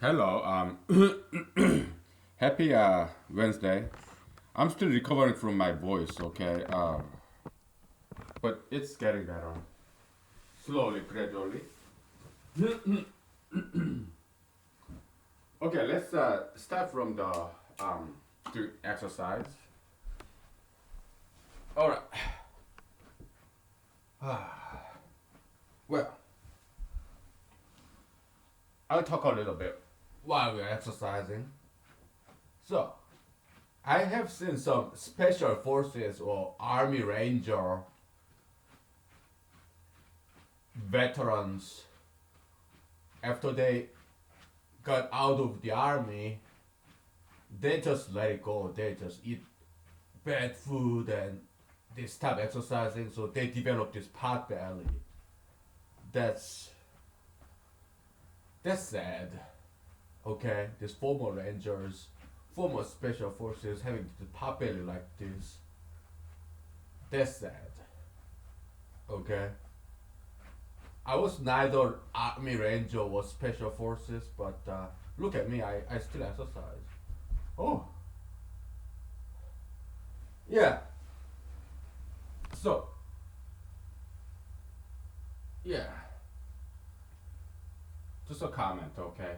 Hello. Happy Wednesday. I'm still recovering from my voice, okay? But it's getting better. Slowly, gradually. Okay, let's start from the exercise. All right. Well, I'll talk a little bit while we're exercising. So, I have seen some special forces or army ranger veterans after they got out of the army, they just let it go. They just eat bad food and they stop exercising, so they develop this pot belly. That's that's sad. Okay, these former rangers, former special forces having the pot belly like this. That's sad. Okay, I was neither army ranger or special forces, but look at me. I still exercise. Oh, yeah. So yeah, just a comment. Okay.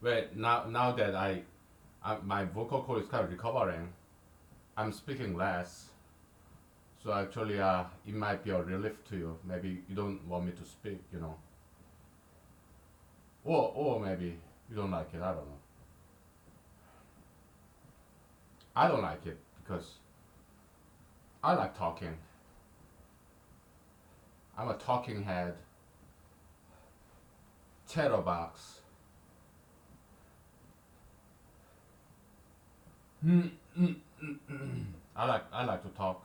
Wait, now that my vocal cord is kind of recovering, I'm speaking less. So actually, it might be a relief to you. Maybe you don't want me to speak, or maybe you don't like it. I don't know. I don't like it because I like talking. I'm a talking head, chatterbox. I like to talk.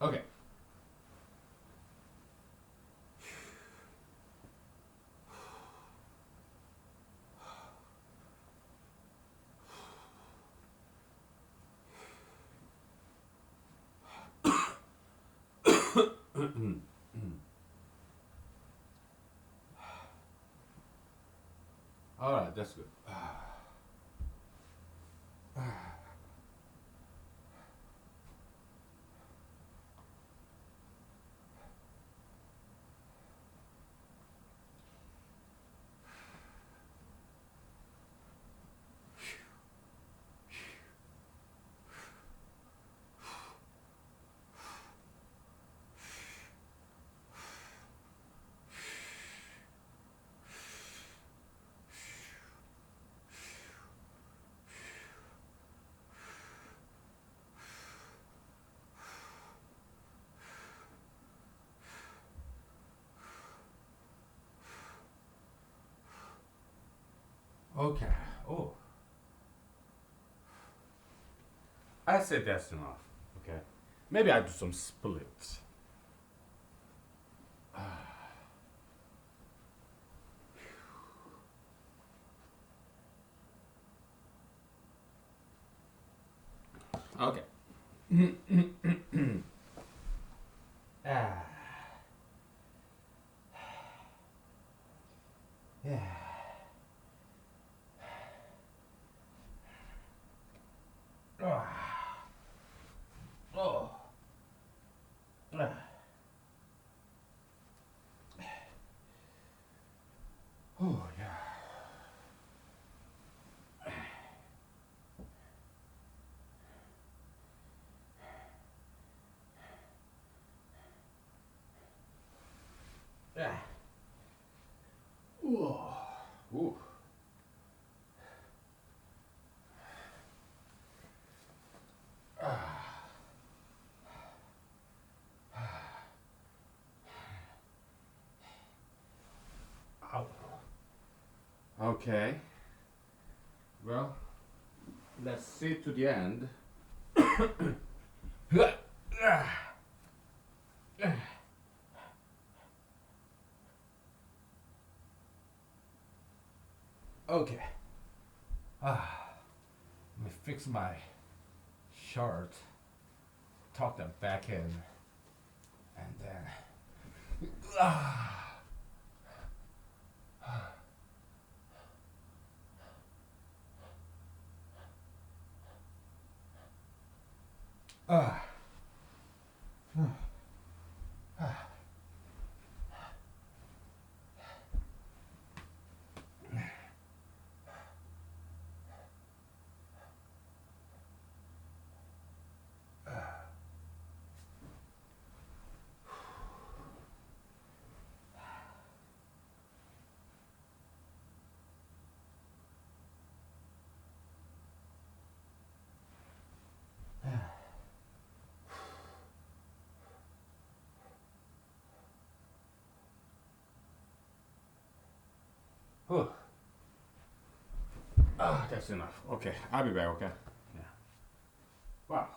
Okay. All right, that's good. Okay. Oh, I said that's enough. Okay. Maybe I do some splits. Okay. Ah. Yeah. Ah. Okay. Well, let's see to the end. Okay. Let me fix my shirt, tuck them back in, and then. Whew. That's enough. Okay, I'll be back. Okay. Yeah. Wow.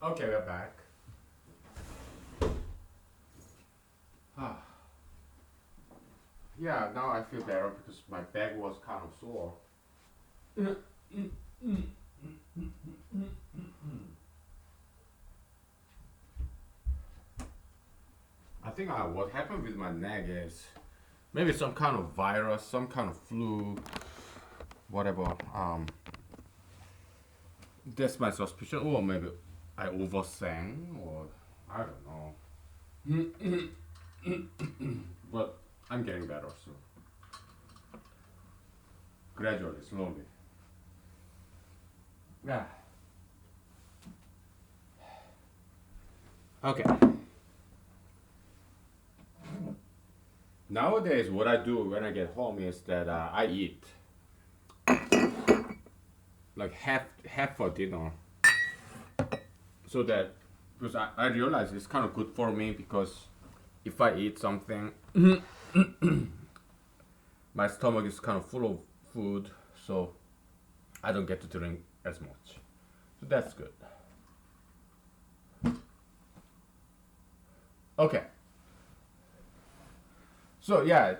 Okay, we're back. Ah. Yeah, now I feel better because my back was kind of sore. I think what happened with my neck is maybe some kind of virus, some kind of flu, whatever. That's my suspicion, or maybe I oversang, or I don't know. But I'm getting better, so gradually, slowly. Yeah. Okay. Nowadays, what I do when I get home is that I eat like half for dinner, so that because I realize it's kind of good for me because if I eat something, my stomach is kind of full of food, so I don't get to drink as much. So that's good. Okay. So yeah,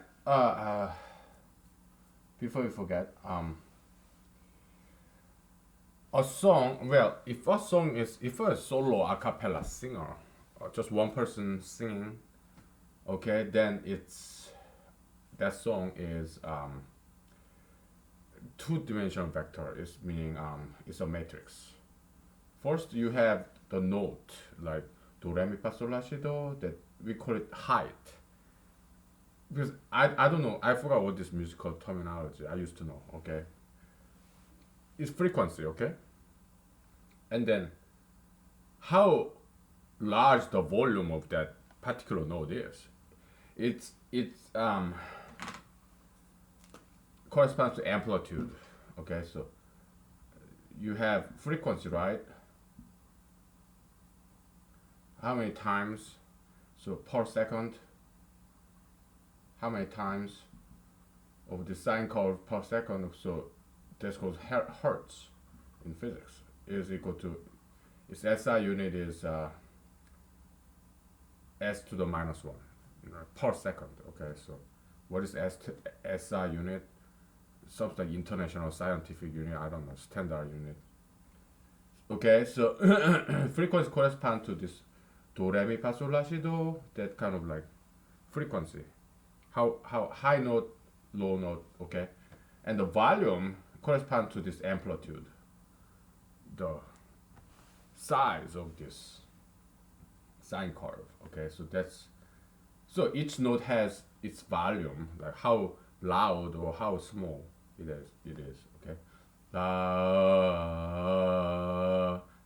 before we forget, a song. Well, if a solo a cappella singer, or just one person singing, okay, then it's that song is two-dimensional vector. Is meaning it's a matrix. First, you have the note like do re mi fa sol la si do that we call it height. Because I don't know, I forgot what this musical terminology I used to know. Okay, it's frequency. Okay, and then how large the volume of that particular note is. It's corresponds to amplitude. Okay, so you have frequency, right? How many times? So per second. How many times of the sine curve per second? So that's called hertz in physics. Is equal to its SI unit is s to the minus one, per second. Okay, so what is SI unit? Something like international scientific unit. I don't know, standard unit. Okay, so frequency corresponds to this do re mi fa sol la si do. That kind of like frequency. How high note, low note. Okay, and the volume corresponds to this amplitude. The size of this sine curve. Okay, so that's so each note has its volume, like how loud or how small it is. It is okay.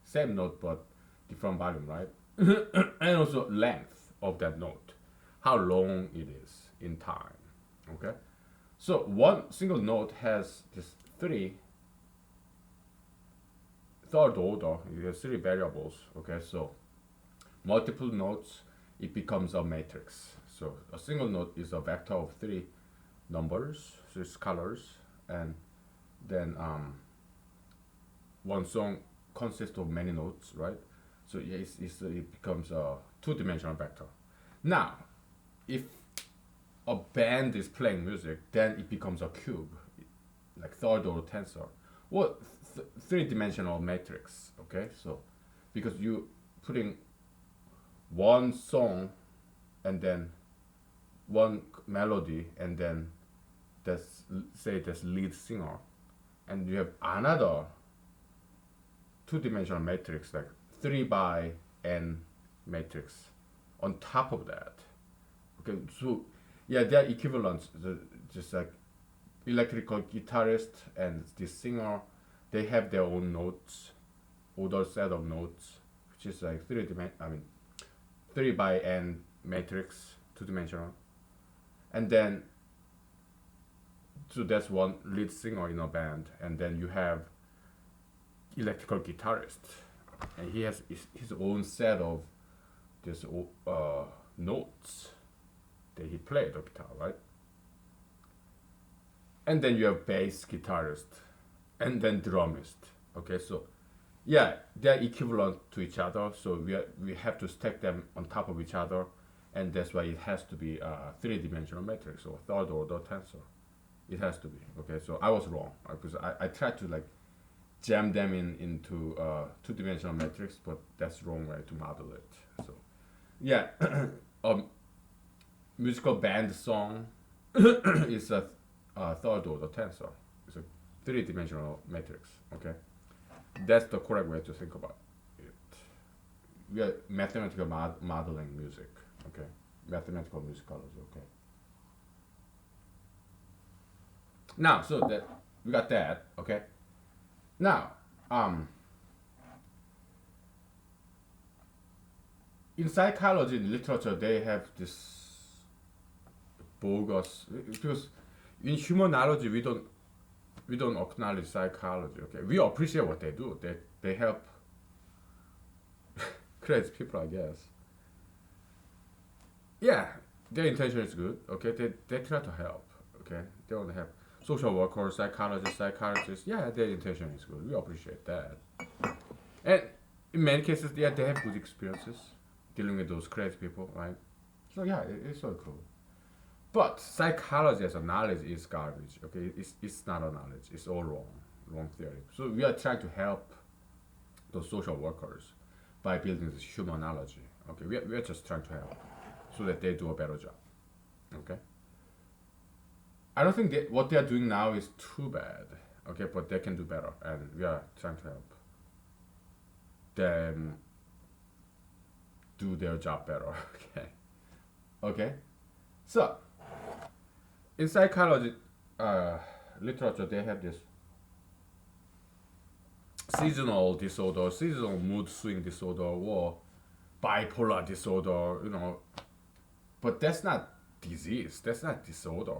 Same note but different volume, right? And also length of that note, how long it is in time. Okay, so one single note has this three third order. It has three variables. Okay, so multiple notes, it becomes a matrix. So a single note is a vector of three numbers, three scalars, and then one song consists of many notes, right? So yeah, it becomes a two-dimensional vector. Now, if a band is playing music, then it becomes a cube, like third order tensor, well, three-dimensional matrix. Okay, so because you putting one song and then one melody and then that's say that's lead singer, and you have another two-dimensional matrix like 3 by n matrix on top of that. Okay, so yeah, they're equivalent. Just like electrical guitarist and the singer, they have their own notes, other set of notes, which is like I mean 3 by n matrix, two-dimensional, and then so that's one lead singer in a band, and then you have electrical guitarist, and he has his own set of this notes that he played the guitar, right? And then you have bass guitarist, and then drummist. Okay, so yeah, they're equivalent to each other, so we have to stack them on top of each other, and that's why it has to be a three-dimensional matrix or third order tensor. It has to be. Okay, so I was wrong because I tried to like jam them into two-dimensional matrix, but that's the wrong way to model it. So yeah, a musical band song is a third order tensor. It's a three-dimensional matrix. Okay, that's the correct way to think about it. We are mathematical modeling music. Okay, mathematical musicology. Okay. Now, so that we got that. Okay. Now, in psychology and literature, they have this bogus because in humanology we don't acknowledge psychology. Okay, we appreciate what they do. They help crazy people, I guess. Yeah, their intention is good. Okay, they try to help. Okay, they want to help social workers, psychologists. Yeah, their intention is good. We appreciate that. And in many cases, yeah, they have good experiences dealing with those crazy people, right? So yeah, it's so cool. But psychology as a knowledge is garbage. Okay, it's not a knowledge. It's all wrong, wrong theory. So we are trying to help those social workers by building this humanology. Okay, we are just trying to help so that they do a better job. Okay, I don't think that what they are doing now is too bad. Okay, but they can do better, and we are trying to help them do their job better. Okay, okay. So in psychology uh, literature, they have this seasonal disorder, seasonal mood swing disorder, or bipolar disorder. But that's not disease. That's not disorder.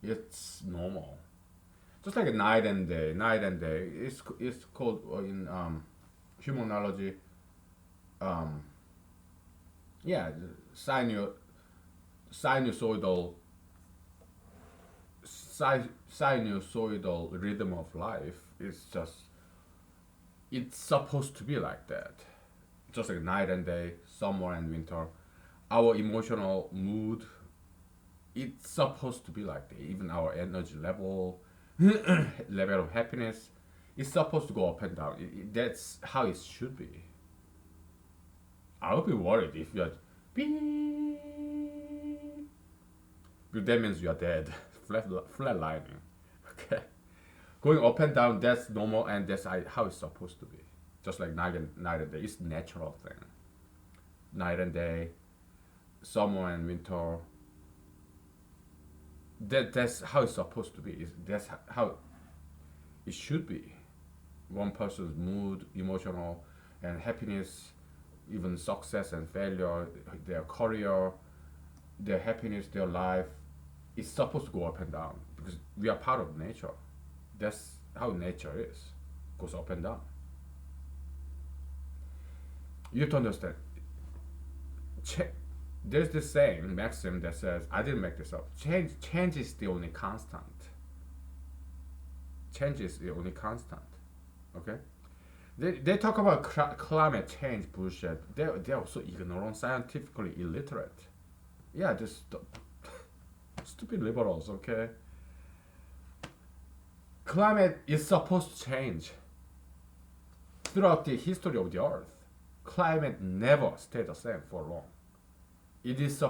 It's normal. Just like a night and day. Night and day. It's called in humanology. Um, yeah, sinusoidal sinusoidal rhythm of life is just it's supposed to be like that. Just like night and day, summer and winter. Our emotional mood, it's supposed to be like that. Even our energy level, level of happiness, it's supposed to go up and down. That's how it should be. I would be worried if you're beep, that means you're dead, flatlining. Okay, going up and down, that's normal, and that's how it's supposed to be. Just like night and day, it's natural thing. Night and day, summer and winter. That's how it's supposed to be. That's how it should be. One person's mood, emotional, and happiness, even success and failure, their career, their happiness, their life, is supposed to go up and down because we are part of nature. That's how nature is. Goes up and down. You have to understand. There's this saying, maxim that says, I didn't make this up. Change is the only constant. Change is the only constant. Okay? They talk about climate change bullshit. They're also ignorant, scientifically illiterate. Yeah, just stupid liberals, okay? Climate is supposed to change throughout the history of the earth. Climate never stayed the same for long. It's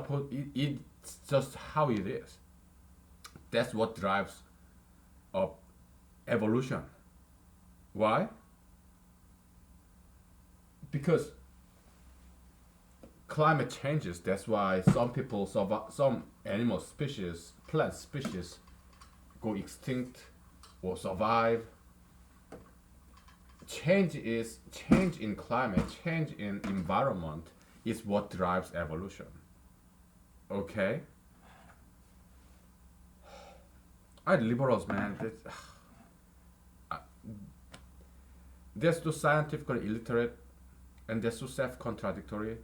just how it is. That's what drives up evolution. Why? Because climate changes. That's why some people some animal species, plant species, go extinct or survive. Change in climate, change in environment is what drives evolution. Okay? Liberals, man, they're so scientifically illiterate and they're so self-contradictory.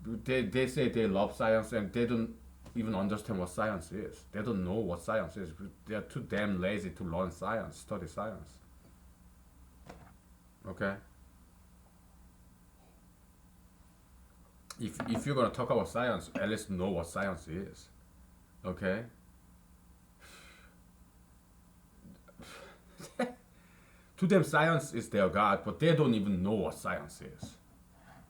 They say they love science and they don't even understand what science is. They don't know what science is. They are too damn lazy to learn science, study science. Okay? If you're gonna talk about science, at least know what science is. Okay? To them, science is their god, but they don't even know what science is.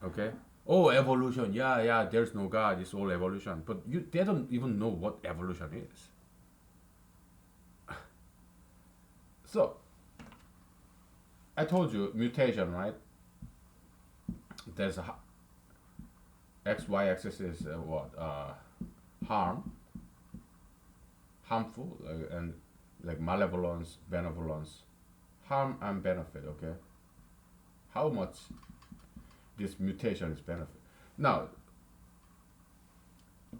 Okay? Oh, evolution. Yeah, yeah. There's no god. It's all evolution. But they don't even know what evolution is. So, I told you mutation, right? There's a XY-axis is what harmful, and like malevolence, benevolence, harm and benefit. Okay, how much this mutation is benefit? Now,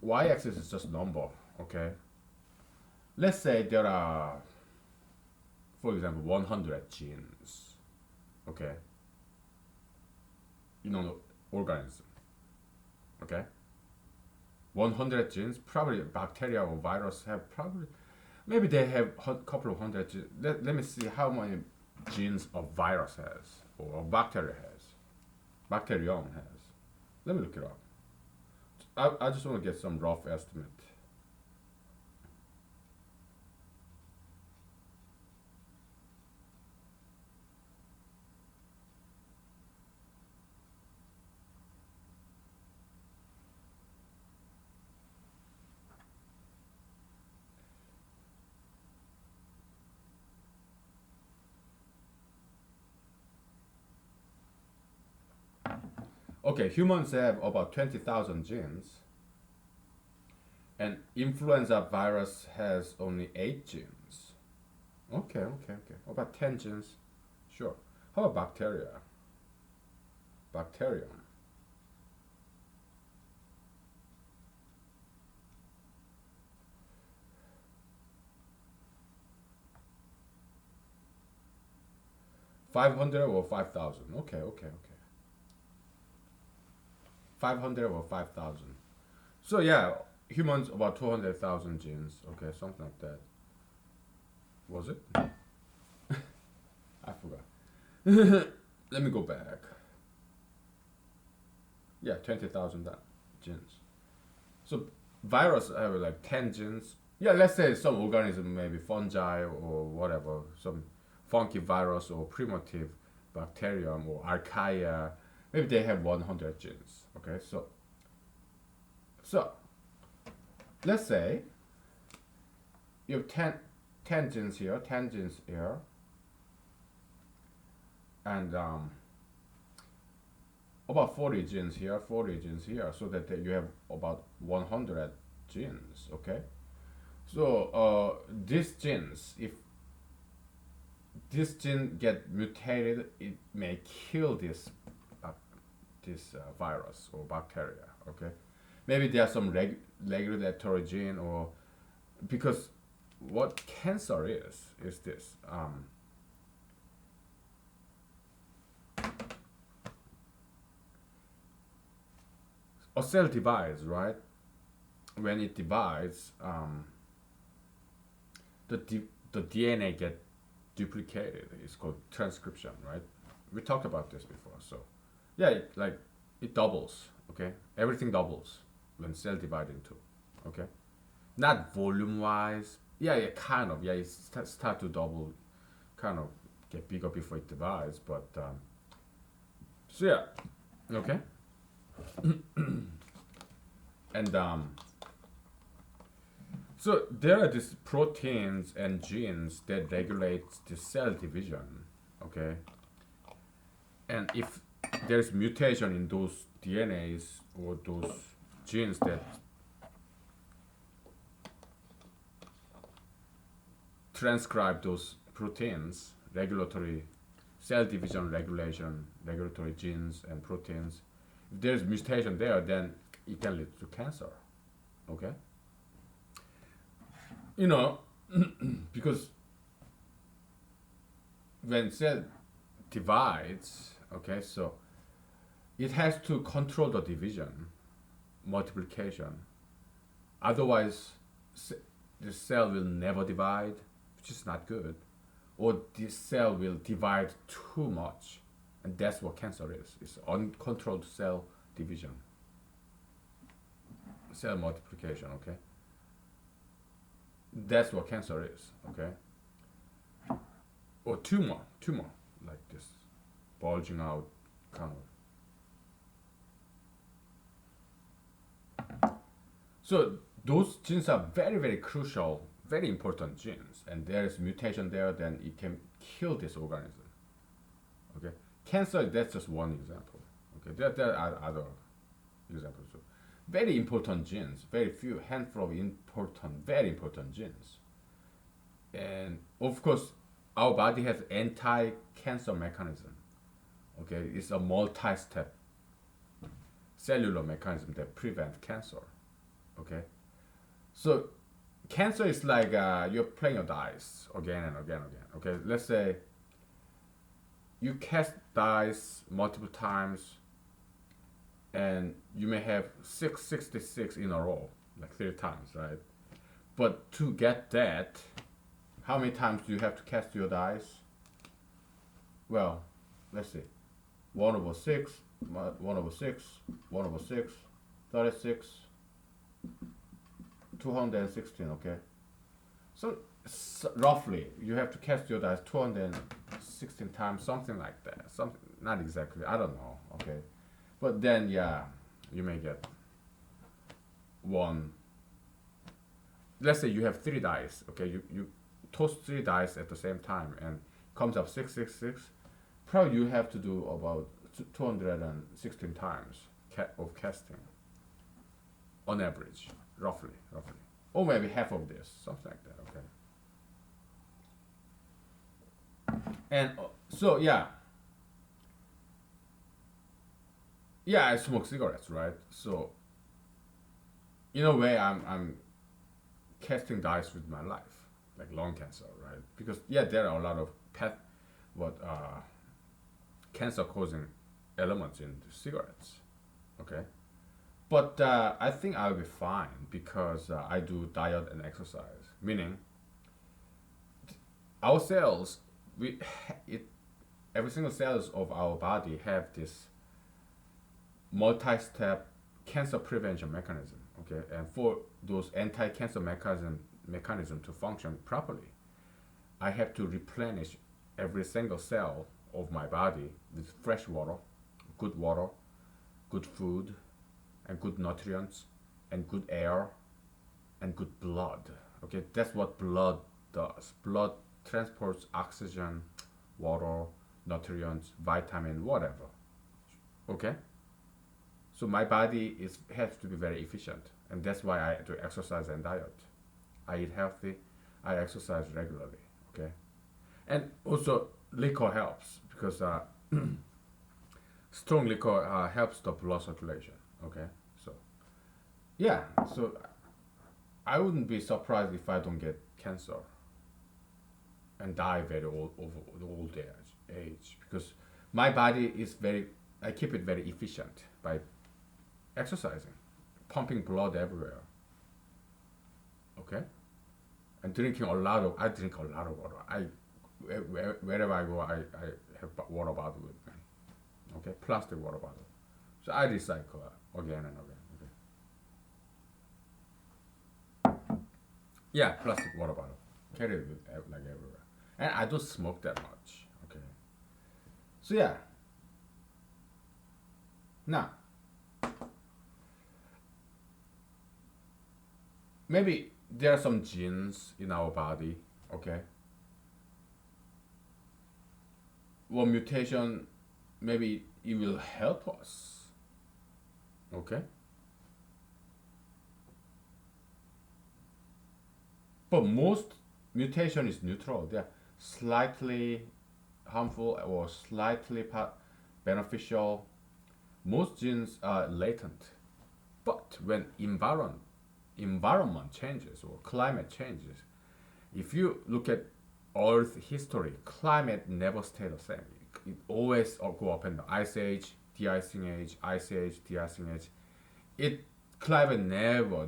Y-axis is just number. Okay, let's say there are, for example, 100 genes, okay, in an organism, okay? 100 genes, probably bacteria or virus have probably, maybe they have a couple of hundred genes. Let me see how many genes a virus has or a bacteria has, bacterium has. Let me look it up. I just want to get some rough estimate. Okay, humans have about 20,000 genes, and influenza virus has only 8 genes. Okay. About 10 genes. Sure. How about bacteria? Bacterium. 500 or 5,000. Okay. 500 or 5,000. So yeah, humans about 200,000 genes. Okay, something like that. Was it? I forgot. Let me go back. Yeah, 20,000 genes. So virus have like 10 genes. Yeah, let's say some organism, maybe fungi or whatever, some funky virus or primitive bacterium or archaea, maybe they have 100 genes. Okay, so let's say you have 10 genes here, 10 genes here, and about 40 genes here, 40 genes here, so that you have about 100 genes. Okay, so these genes, if this gene get mutated, it may kill this virus or bacteria. Okay, maybe there are some regulatory gene, or because what cancer is this. A cell divides, right? When it divides, the DNA get duplicated. It's called transcription, right? We talked about this before. So yeah, it doubles. Okay, everything doubles when cell divide into. Okay, not volume wise. Yeah, kind of. Yeah, it start to double, kind of get bigger before it divides. But so yeah, okay, and so there are these proteins and genes that regulate the cell division. Okay, and if there's mutation in those DNAs or those genes that transcribe those proteins, regulatory cell division regulation, regulatory genes and proteins, if there's mutation there, then it can lead to cancer. Okay, you know, because when cell divides, okay, so it has to control the division, multiplication. Otherwise, the cell will never divide, which is not good. Or this cell will divide too much, and that's what cancer is. It's uncontrolled cell division, cell multiplication. Okay, that's what cancer is. Okay, or tumor like this, bulging out, kind of. So those genes are very crucial, very important genes, and there is mutation there, then it can kill this organism. Okay, cancer, that's just one example. Okay, there are other examples too. Very important genes, very few handful of very important genes, and of course, our body has anti-cancer mechanism. Okay, it's a multi-step cellular mechanism that prevent cancer. Okay, so cancer is like you're playing your dice again and again and again. Okay, let's say you cast dice multiple times, and you may have 666 in a row, like 3 times, right? But to get that, how many times do you have to cast your dice? Well, let's see. 1 over 6, 1 over 6, 1 over 6, 36, 216, okay? So, roughly, you have to cast your dice 216 times, something like that. Something, not exactly, I don't know, okay? But then, yeah, you may get one. Let's say you have 3 dice, okay? You toss 3 dice at the same time and comes up 666. Probably you have to do about 216 times of casting on average, roughly. Or maybe half of this, something like that, okay? And so, yeah, I smoke cigarettes, right? So, in a way, I'm casting dice with my life, like lung cancer, right? Because yeah, there are a lot of cancer causing elements in the cigarettes, okay? But I think I'll be fine because I do diet and exercise. Meaning, our cells, we it every single cells of our body have this multi-step cancer prevention mechanism. Okay, and for those anti-cancer mechanism to function properly, I have to replenish every single cell of my body with fresh water, good food, and good nutrients, and good air, and good blood. Okay, that's what blood does. Blood transports oxygen, water, nutrients, vitamin, whatever. Okay, so my body has to be very efficient, and that's why I do exercise and diet. I eat healthy, I exercise regularly. Okay, and also liquor helps because strong liquor helps the blood circulation. Okay, so yeah, so I wouldn't be surprised if I don't get cancer and die very old over the old age because my body is very. I keep it very efficient by exercising, pumping blood everywhere. Okay, and drinking a lot of. I drink a lot of water. Wherever I go, I have water bottle with me. Okay, plastic water bottle. So I recycle again and again. Okay. Yeah, plastic water bottle. Carry it with, like everywhere. And I don't smoke that much. Okay. So yeah. Now, maybe there are some genes in our body. Okay. One mutation, maybe it will help us. Okay. But most mutation is neutral. They're slightly harmful or slightly beneficial. Most genes are latent. But when environment changes or climate changes, if you look at Earth history, climate never stay the same. It always go up and down. Ice age, de-icing age, ice age, de-icing age. It climate never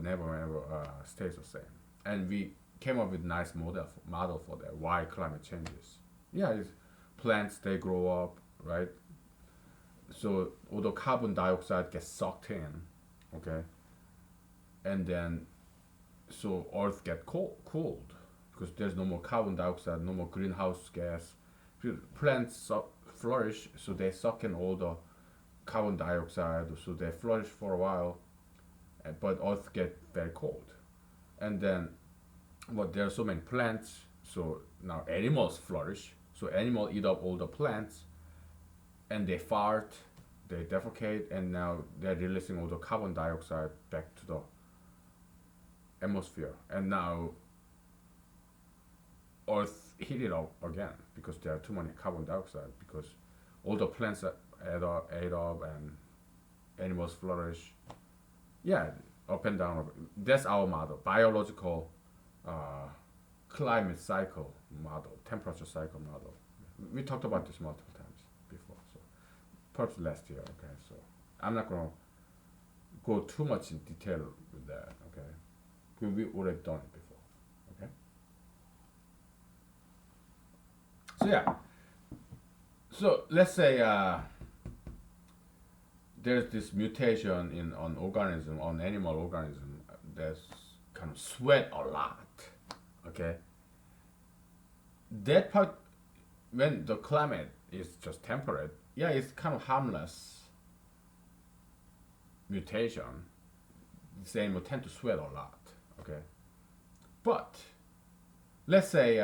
stays the same. And we came up with nice model for that. Why climate changes? Yeah, it's plants they grow up, right? So all the carbon dioxide gets sucked in, okay, and then so Earth get cooled because there's no more carbon dioxide, no more greenhouse gas. Plants flourish, so they suck in all the carbon dioxide, so they flourish for a while, but Earth get very cold, and then but there are so many plants, so now animals flourish. So animals eat up all the plants, and they fart, they defecate, and now they're releasing all the carbon dioxide back to the atmosphere. And now Earth heated up again because there are too many carbon dioxide because all the plants are ate up and animals flourish. Yeah, up and down. That's our model, biological uh, climate cycle model, temperature cycle model. We talked about this multiple times before, so perhaps last year. Okay, so I'm not gonna go too much in detail with that. Okay, we already done it before. Okay, so yeah, so let's say there's this mutation in on organism, on animal organism, that's kind of sweat a lot. Okay, that part, when the climate is just temperate, yeah, it's kind of harmless mutation. This animal tend to sweat a lot. Okay, but let's say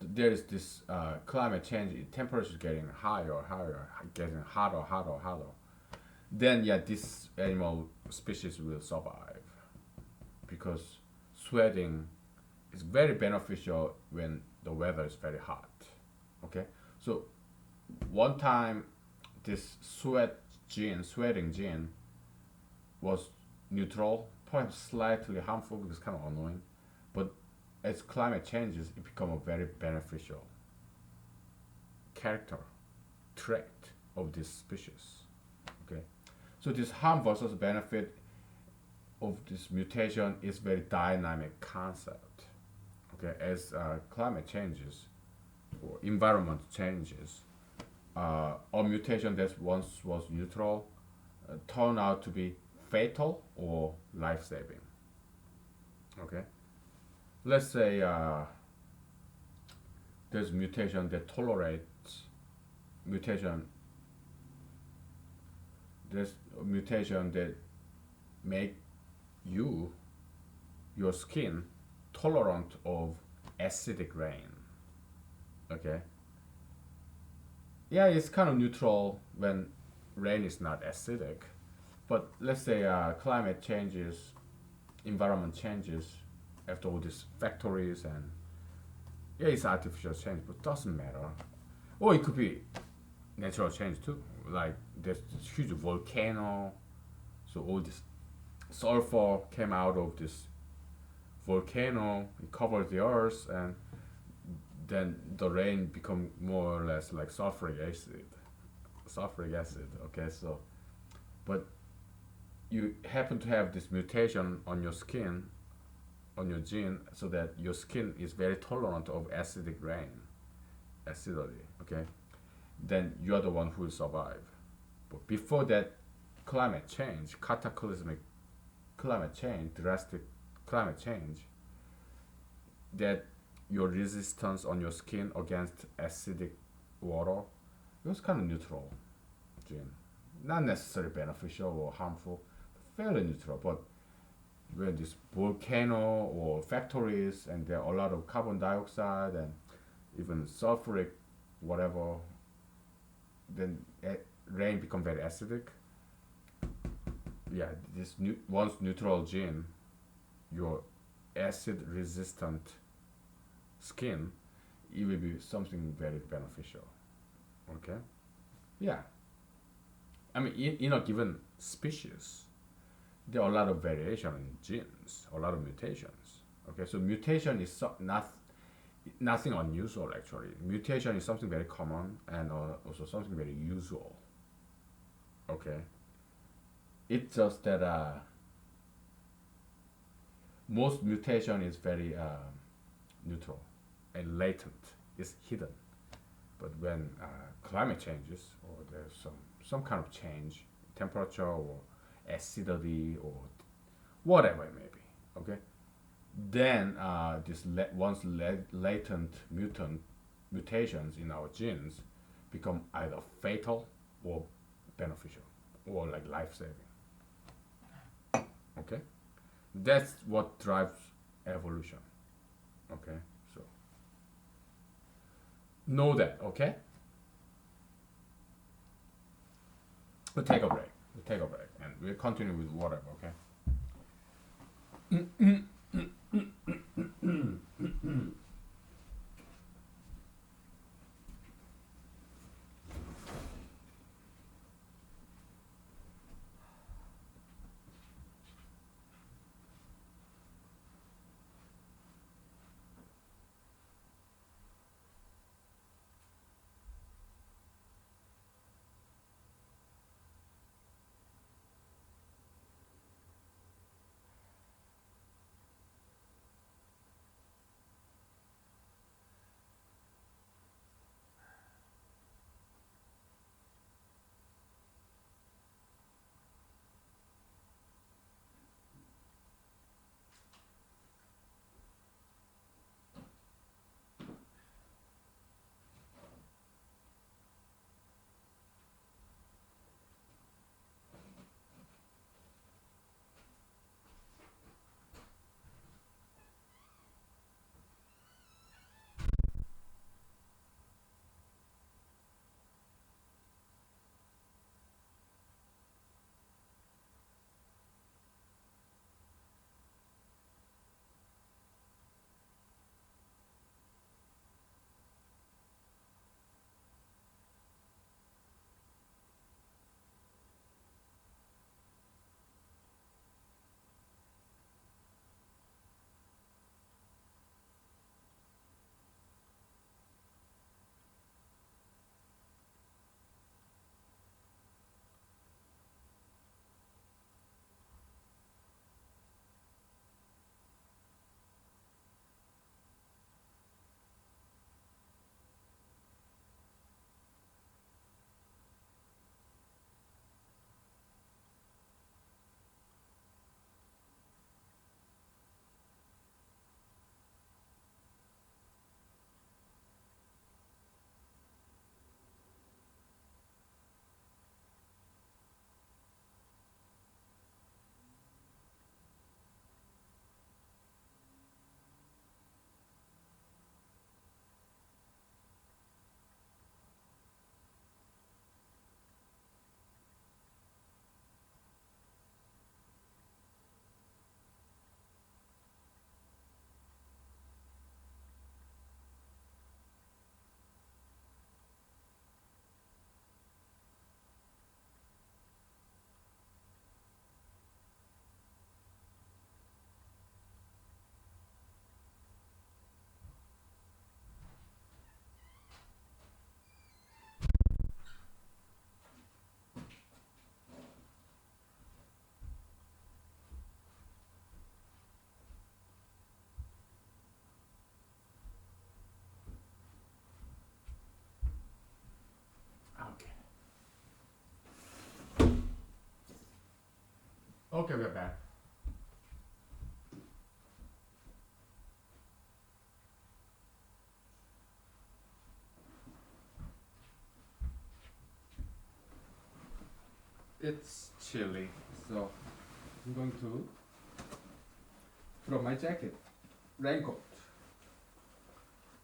there is this climate change, temperature is getting higher, higher, getting hotter, hotter, hotter. Then yeah, this animal species will survive because sweating is very beneficial when the weather is very hot. Okay, so one time this sweating gene was neutral, perhaps slightly harmful because kind of annoying, but as climate changes, it become a very beneficial character trait of this species. Okay, so this harm versus benefit of this mutation is very dynamic concept. Okay, as climate changes or environment changes, a mutation that once was neutral turn out to be fatal or life-saving. Okay, let's say there's mutation that tolerates mutation. There's a mutation that make you your skin tolerant of acidic rain. Okay. Yeah, it's kind of neutral when rain is not acidic, but let's say climate changes, environment changes after all these factories and yeah, it's artificial change, but doesn't matter. Or it could be natural change too. Like there's this huge volcano, so all this sulfur came out of this volcano, it covered the earth, and then the rain become more or less like sulfuric acid. Sulfuric acid. Okay, so but you happen to have this mutation on your skin, on your gene, so that your skin is very tolerant of acidic rain, acidity. Okay, then you are the one who will survive. But before that, climate change, cataclysmic climate change, drastic climate change, that your resistance on your skin against acidic water, it was kind of neutral gene. Not necessarily beneficial or harmful, fairly neutral. But when this volcano or factories and there are a lot of carbon dioxide and even sulfuric, whatever, then rain become very acidic. Yeah, this once neutral gene, your acid resistant skin, it will be something very beneficial. Okay, yeah, I mean in a given species there are a lot of variation in genes, a lot of mutations. Okay, so mutation is nothing unusual actually. Mutation is something very common and also something very usual. Okay, it's just that most mutation is very neutral and latent, it's hidden. But when climate changes or there's some kind of change, temperature or acidity or whatever it may be, okay, then this latent mutations in our genes become either fatal or beneficial or like life saving. Okay, that's what drives evolution. Okay, so know that. Okay, we'll take a break. We'll take a break and we'll continue with whatever. Okay. Okay, we're back. It's chilly, so I'm going to throw my jacket, raincoat.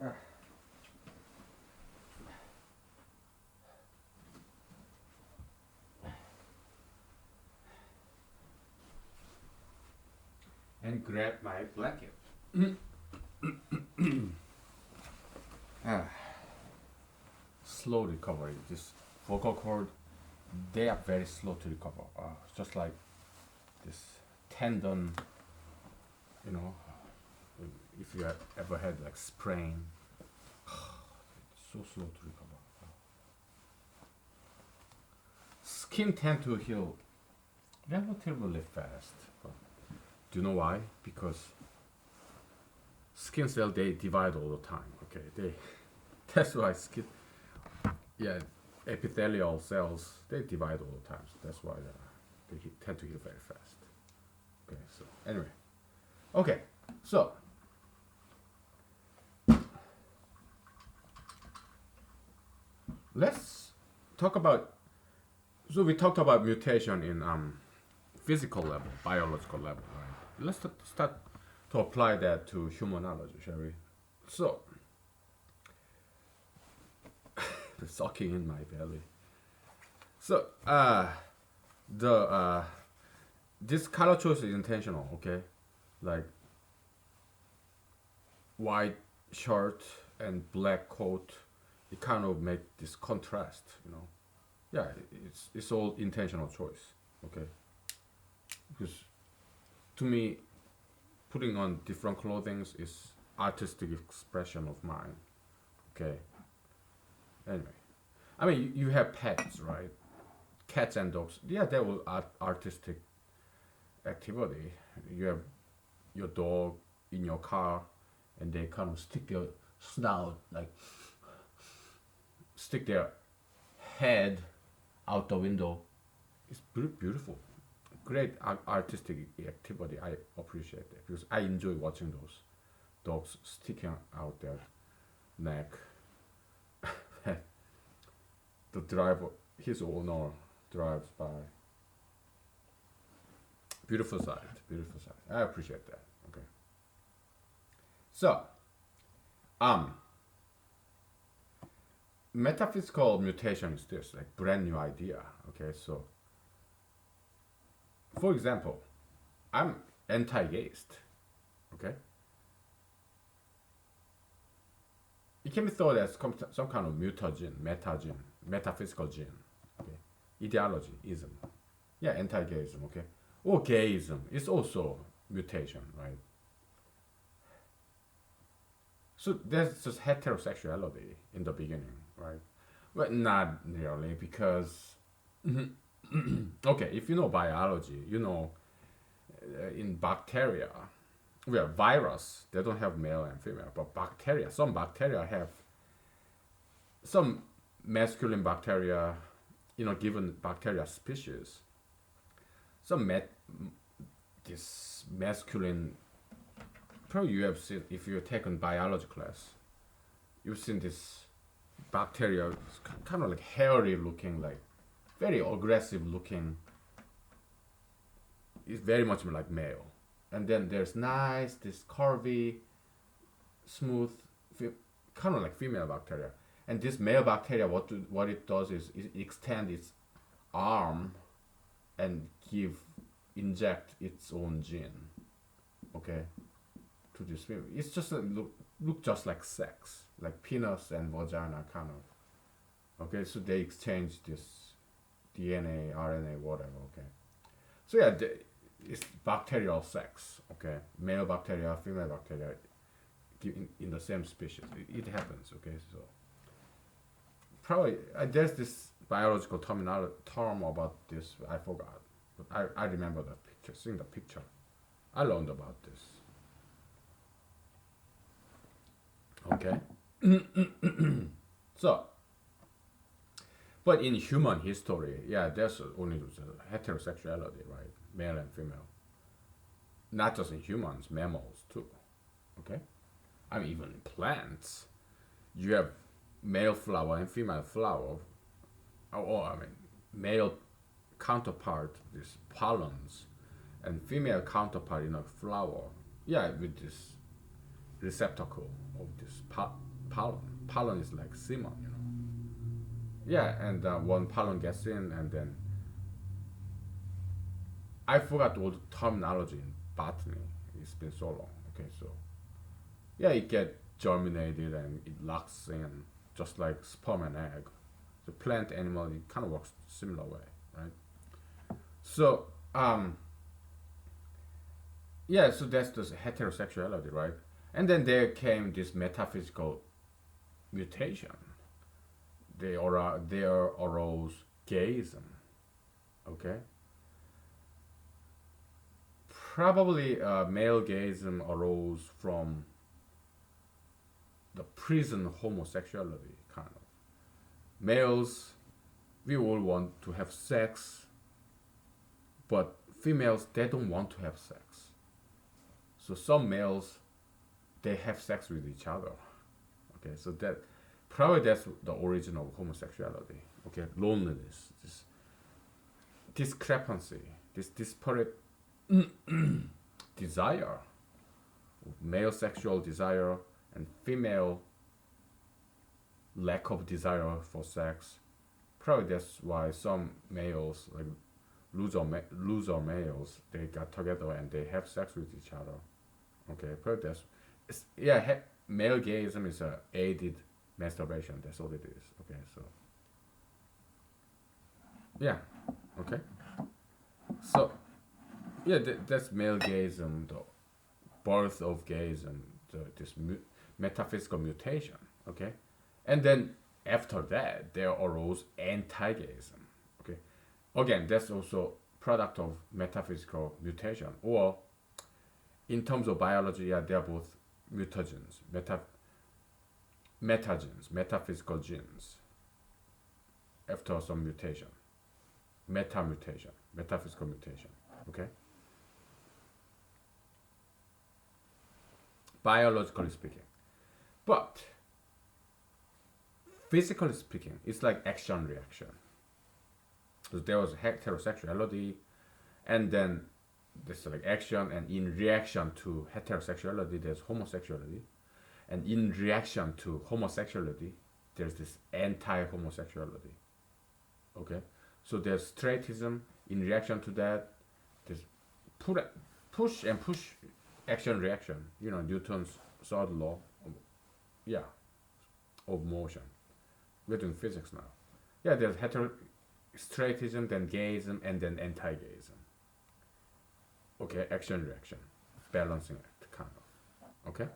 Ah. And grab my blanket. Ah. Slow recovery. This vocal cord, they are very slow to recover. Just like this tendon, you know, if you have ever had like sprain, it's so slow to recover. Skin tend to heal relatively fast. But do you know why? Because skin cell they divide all the time. Okay, they that's why skin, yeah, epithelial cells they divide all the time. So that's why they tend to heal very fast. Okay, so anyway, okay, so let's talk about. So we talked about mutation in physical level, biological level, right? Let's start to apply that to humanology, shall we? So, the sucking in my belly. So, the this color choice is intentional, okay? Like white shirt and black coat, it kind of make this contrast, you know. Yeah, it's all intentional choice, okay? Because to me, putting on different clothing is artistic expression of mine, okay? Anyway, I mean you have pets, right? Cats and dogs, yeah, they will artistic activity. You have your dog in your car, and they kind of stick their snout, like stick their head out the window. It's beautiful, great artistic activity. I appreciate it because I enjoy watching those dogs sticking out their neck. The driver, his owner, drives by. Beautiful sight, beautiful sight. I appreciate that. Okay. So, um, metaphysical mutation is this, like brand new idea. Okay, so for example, I'm anti-atheist. Okay, it can be thought as some kind of metagen, metaphysical gene. Okay, ideology, ism. Yeah, anti-gayism. Okay, or gayism is also mutation, right? So there's just heterosexuality in the beginning, right? But not really, because okay, if you know biology, you know in bacteria, well, virus they don't have male and female, but bacteria, some bacteria have some masculine bacteria, you know, given bacteria species, some this masculine. Probably you have seen if you've taken biology class, you've seen this bacteria, kind of like hairy looking, like very aggressive looking. It's very much like male, and then there's nice this curvy, smooth, kind of like female bacteria. And this male bacteria, what it does is it extend its arm and inject its own gene, okay, to this female. It's just look just like sex, like penis and vagina kind of. Okay, so they exchange this DNA, RNA, whatever. Okay, so yeah, it's bacterial sex. Okay, male bacteria, female bacteria, in the same species. It happens. Okay, so probably there's this biological term about this. I forgot, but I remember the picture. Seeing the picture, I learned about this. Okay, so but in human history, yeah, there's only heterosexuality, right? male and female. Not just in humans, mammals too. Okay, I mean even in plants, you have male flower and female flower, or I mean male counterpart, these pollens, and female counterpart in a flower. Yeah, with this receptacle of this pollen. Pollen is like semen, you know. Yeah, and one pollen gets in, and then I forgot all the terminology in botany. It's been so long. Okay, so yeah, it get germinated and it locks in, just like sperm and egg. The plant animal it kind of works similar way, right? So yeah, so that's just heterosexuality, right? And then there came this metaphysical mutation. There arose gayism. Okay, probably male gayism arose from the prison homosexuality kind of. Males, we all want to have sex, but females they don't want to have sex. So some males they have sex with each other. Okay, so that probably that's the origin of homosexuality. Okay, loneliness, this discrepancy, this disparate desire, male sexual desire and female lack of desire for sex. Probably that's why some males, like loser males, they got together and they have sex with each other. Okay, probably that's yeah. Male gayism is a aided masturbation. That's all it is. Okay, so yeah, okay, so yeah, that's male gayism, the birth of gayism, this metaphysical mutation. Okay, and then after that there arose anti-gayism. Okay, again that's also product of metaphysical mutation, or in terms of biology, yeah, they are both mutagens, metagens, metaphysical genes after some mutation, metamutation, metaphysical mutation. Okay, biologically speaking, but physically speaking, it's like action reaction. So there was heterosexuality, and then there's like action, and in reaction to heterosexuality, there's homosexuality, and in reaction to homosexuality, there's this anti-homosexuality. Okay, so there's straightism. In reaction to that, there's push and push, action reaction. You know Newton's third law. Yeah, of motion. We're doing physics now. Yeah, there's straightism, then gayism, and then anti-gayism. Okay, action reaction, balancing act, kind of. Okay.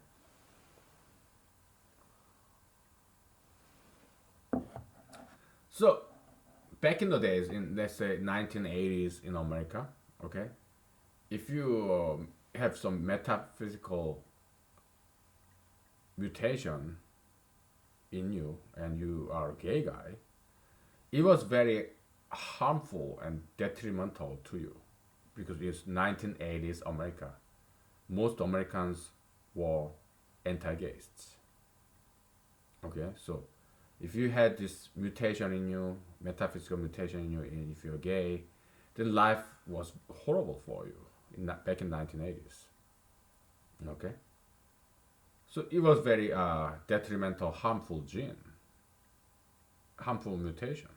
So back in the days, in let's say 1980s in America, okay, if you have some metaphysical mutation in you and you are a gay guy, it was very harmful and detrimental to you because it's 1980s America. Most Americans were anti-gaysts. Okay, so if you had this mutation in you, metaphysical mutation in you, and if you're gay, then life was horrible for you back in 1980s. Okay, so it was very detrimental, harmful gene, harmful mutation.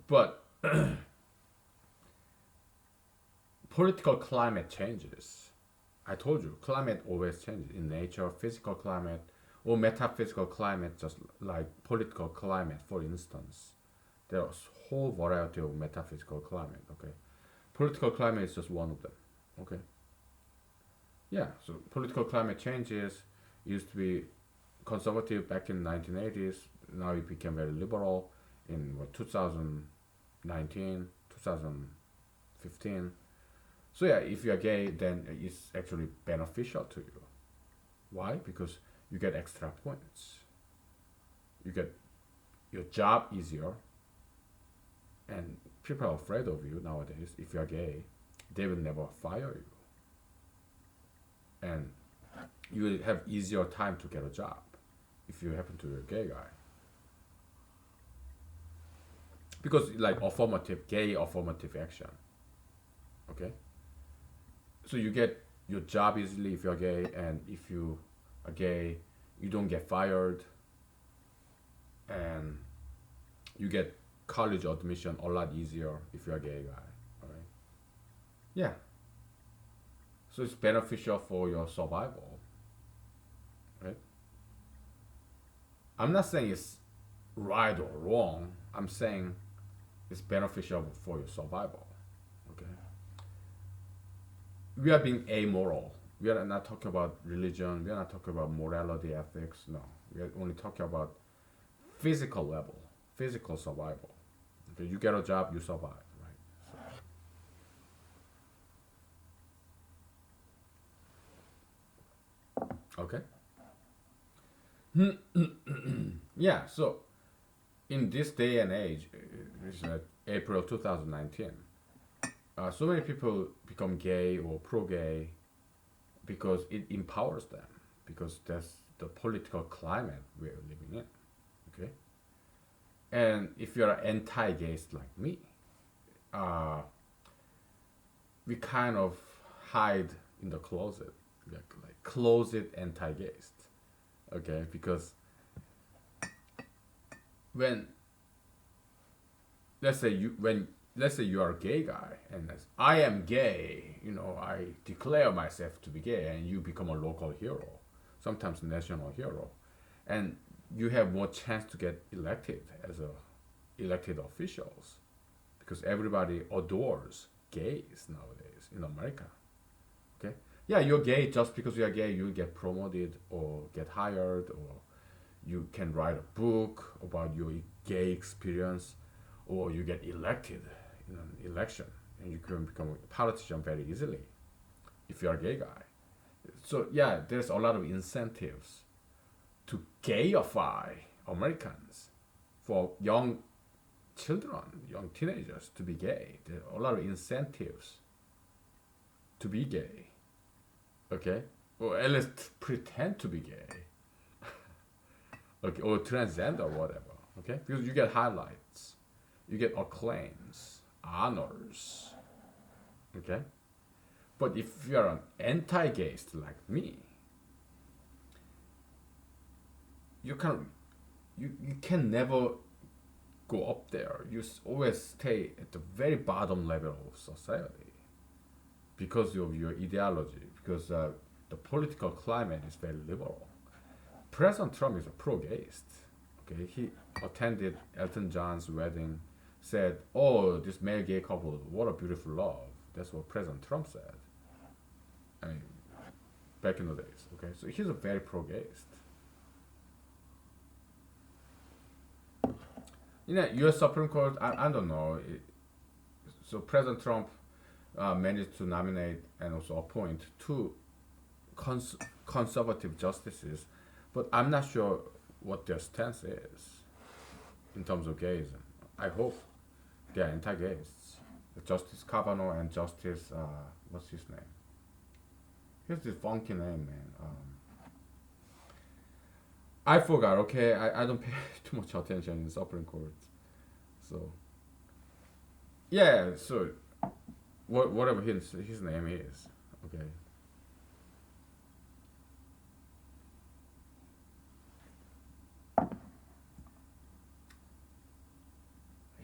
But political climate changes. I told you, climate always changes in nature, physical climate or metaphysical climate, just like political climate, for instance. There's a whole variety of metaphysical climate. Okay, political climate is just one of them. Okay, yeah. So political climate changes. Used to be conservative back in 1980s. Now it became very liberal in 2019, 2015. So yeah, if you're gay, then it's actually beneficial to you. Why? Because you get extra points. You get your job easier, and people are afraid of you nowadays. If you're gay, they will never fire you, and you will have easier time to get a job if you happen to be a gay guy. Because like affirmative, gay affirmative action. Okay, so you get your job easily if you're gay, and if you are gay, you don't get fired, and you get college admission a lot easier if you're a gay guy. All right. Yeah. So it's beneficial for your survival, right? I'm not saying it's right or wrong. I'm saying it's beneficial for your survival. Okay. We are being amoral. We are not talking about religion. We are not talking about morality, ethics. No. We are only talking about physical level, physical survival. Okay. You get a job, you survive, right? So, okay. Yeah. So in this day and age, which is April 2019, so many people become gay or pro-gay because it empowers them, because that's the political climate we're living in. Okay, and if you're an anti-gayist like me, uh, we kind of hide in the closet, like closet anti-gayist. Okay, because when let's say you are a gay guy and I am gay, I declare myself to be gay, and you become a local hero, sometimes national hero, and you have more chance to get elected as a elected officials, because everybody adores gays nowadays in America. Okay, yeah, you're gay. Just because you're gay, you get promoted or get hired, or you can write a book about your gay experience, or you get elected in an election, and you can become a politician very easily if you're a gay guy. So yeah, there's a lot of incentives to gayify Americans, for young children, young teenagers to be gay. There are a lot of incentives to be gay. Okay, or at least pretend to be gay. Okay, or transgender or whatever. Okay, because you get highlights, you get acclaims, honors. Okay, but if you're an anti-gayist like me, you can never go up there. You always stay at the very bottom level of society because of your ideology, because the political climate is very liberal. President Trump is a pro-gayist. Okay, he attended Elton John's wedding, said, "Oh, this male-gay couple, what a beautiful love." That's what President Trump said. I mean, back in the days. Okay, so he's a very pro-gayist. U.S. Supreme Court, I don't know. So President Trump managed to nominate and also appoint two conservative justices, but I'm not sure what their stance is in terms of gayism. I hope they're anti-gayists. Justice Kavanaugh and Justice, what's his name? He has this funky name, man. I forgot. Okay, I don't pay too much attention in the Supreme Court. So yeah, so whatever his name is, okay.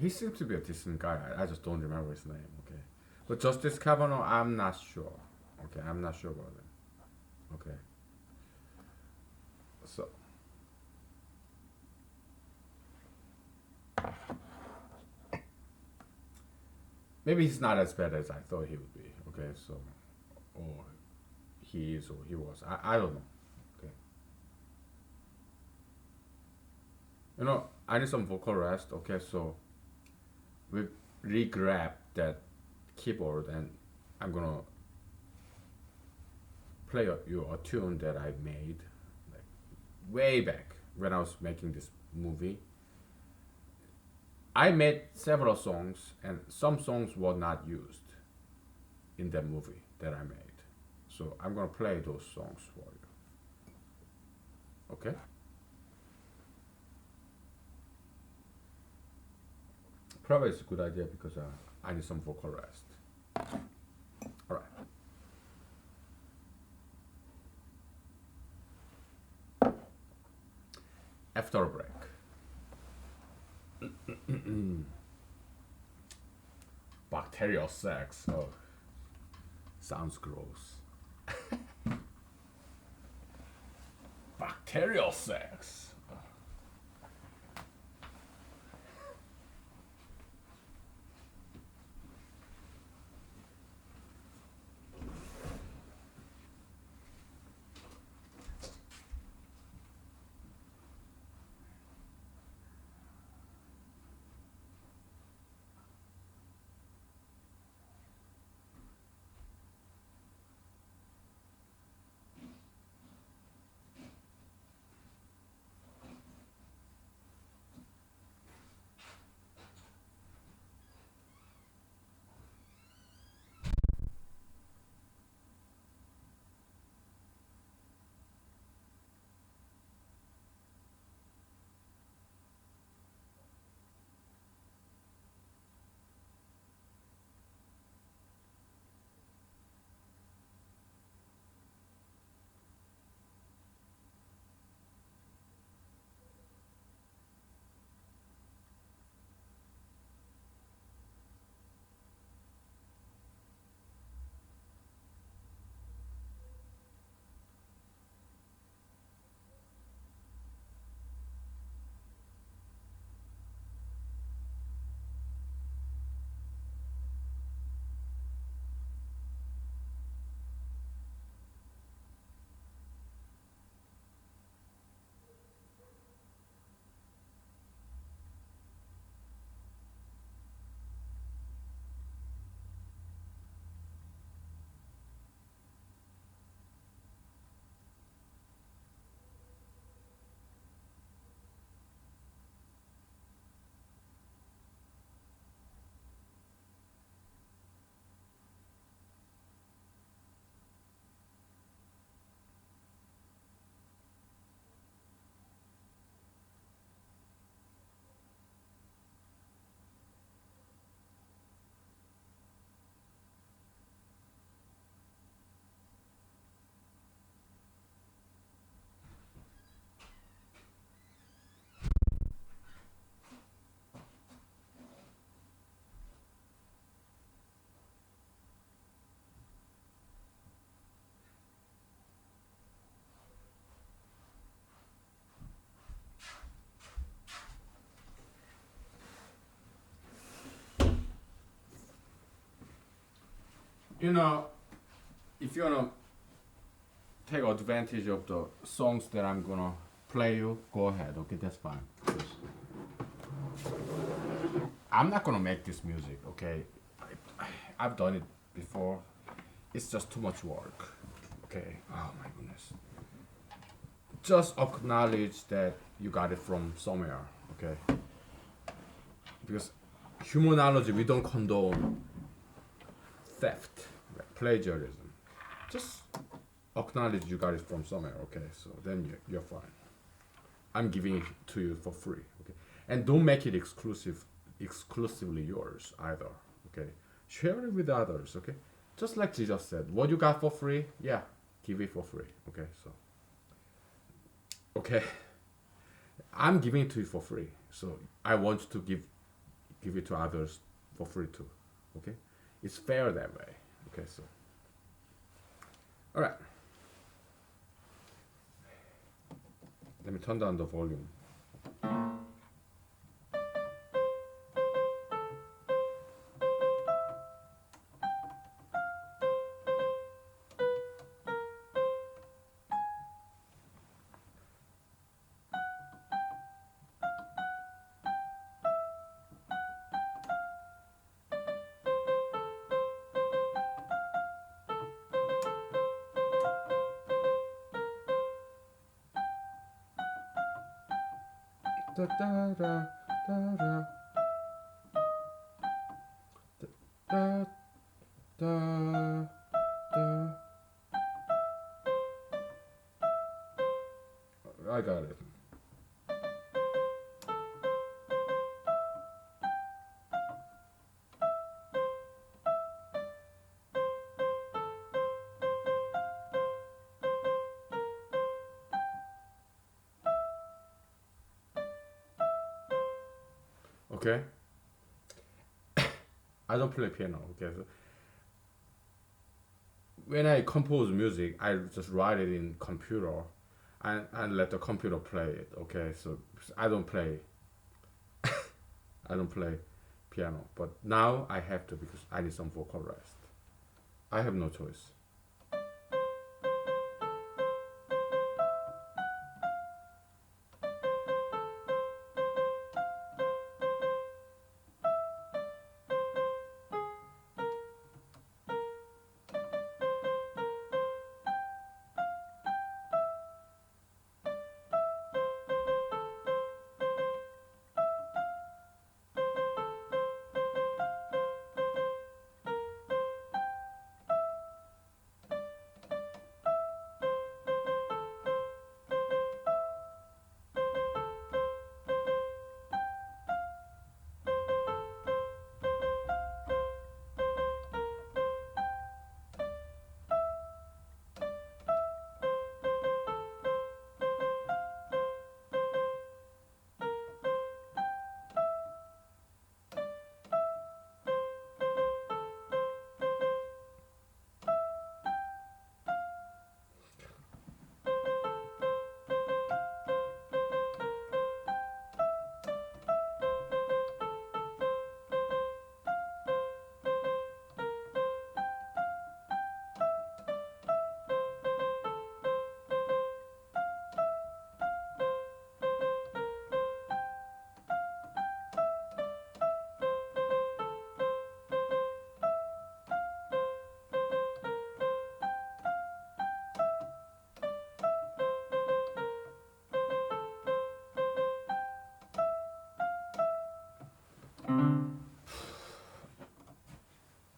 He seems to be a decent guy. I just don't remember his name. Okay, but Justice Kavanaugh, I'm not sure. Okay, I'm not sure about him. Okay, so maybe he's not as bad as I thought he would be. Okay, so or he is or he was. I don't know. Okay, I need some vocal rest. Okay, so we re-grab that keyboard, and I'm gonna play a tune that I made like way back when I was making this movie. I made several songs, and some songs were not used in that movie that I made. So I'm gonna play those songs for you. Okay? Probably it's a good idea because I need some vocal rest. All right. After a break. Bacterial sex. Oh, sounds gross. Bacterial sex. You know, if you wanna take advantage of the songs that I'm gonna play you, go ahead. Okay, that's fine. Just, I'm not gonna make this music. Okay, I've done it before. It's just too much work. Okay. Oh my goodness. Just acknowledge that you got it from somewhere. Okay. Because humanology, we don't condone theft, like plagiarism. Just acknowledge you got it from somewhere. Okay. So then you're fine. I'm giving it to you for free. Okay. And don't make it exclusively yours either. Okay. Share it with others. Okay. Just like Jesus said, what you got for free, yeah, give it for free. Okay, so okay, I'm giving it to you for free, so I want to give it to others for free too. Okay, it's fair that way. Okay, so all right, let me turn down the volume. Da, da, da, da, da. da da da. I got it. Okay. I don't play piano. Okay. So when I compose music, I just write it in computer, and let the computer play it. Okay. So I don't play. I don't play piano. But now I have to because I need some vocal rest. I have no choice.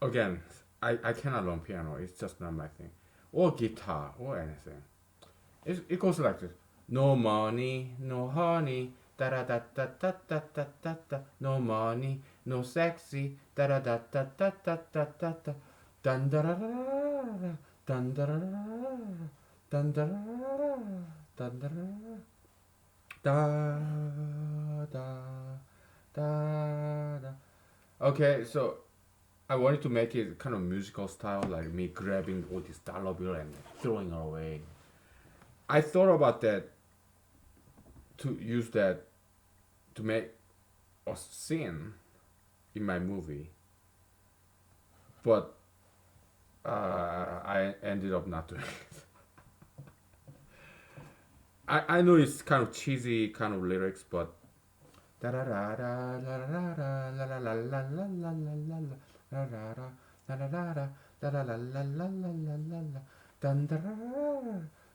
Again, I cannot learn piano. It's just not my thing. Or guitar or anything. It goes like this. No money, no honey, da da da da da da da da da. No money, no sexy, da da da da da da da da da. Dun da da da da, dun da da da dun da da da dun da da. Okay, so I wanted to make it kind of musical style, like me grabbing all this dollar bill and throwing it away. I thought about that to use that to make a scene in my movie, but I ended up not doing it. I know it's kind of cheesy kind of lyrics, but da da da da la la la la la la la la la la la la da da da da da da la la la la la la la dun da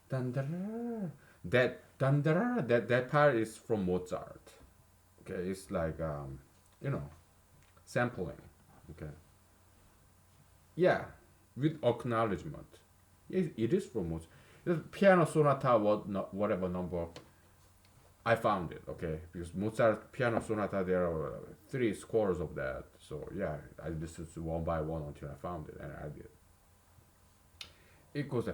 dun da that dun da that part is from Mozart. Okay, it's like you know, sampling. Okay, yeah, with acknowledgement. It is from Mozart. The piano sonata, whatever number, I found it. Okay, because Mozart piano sonata there are three scores of that. So yeah, I listened to one by one until I found it, and I did. It goes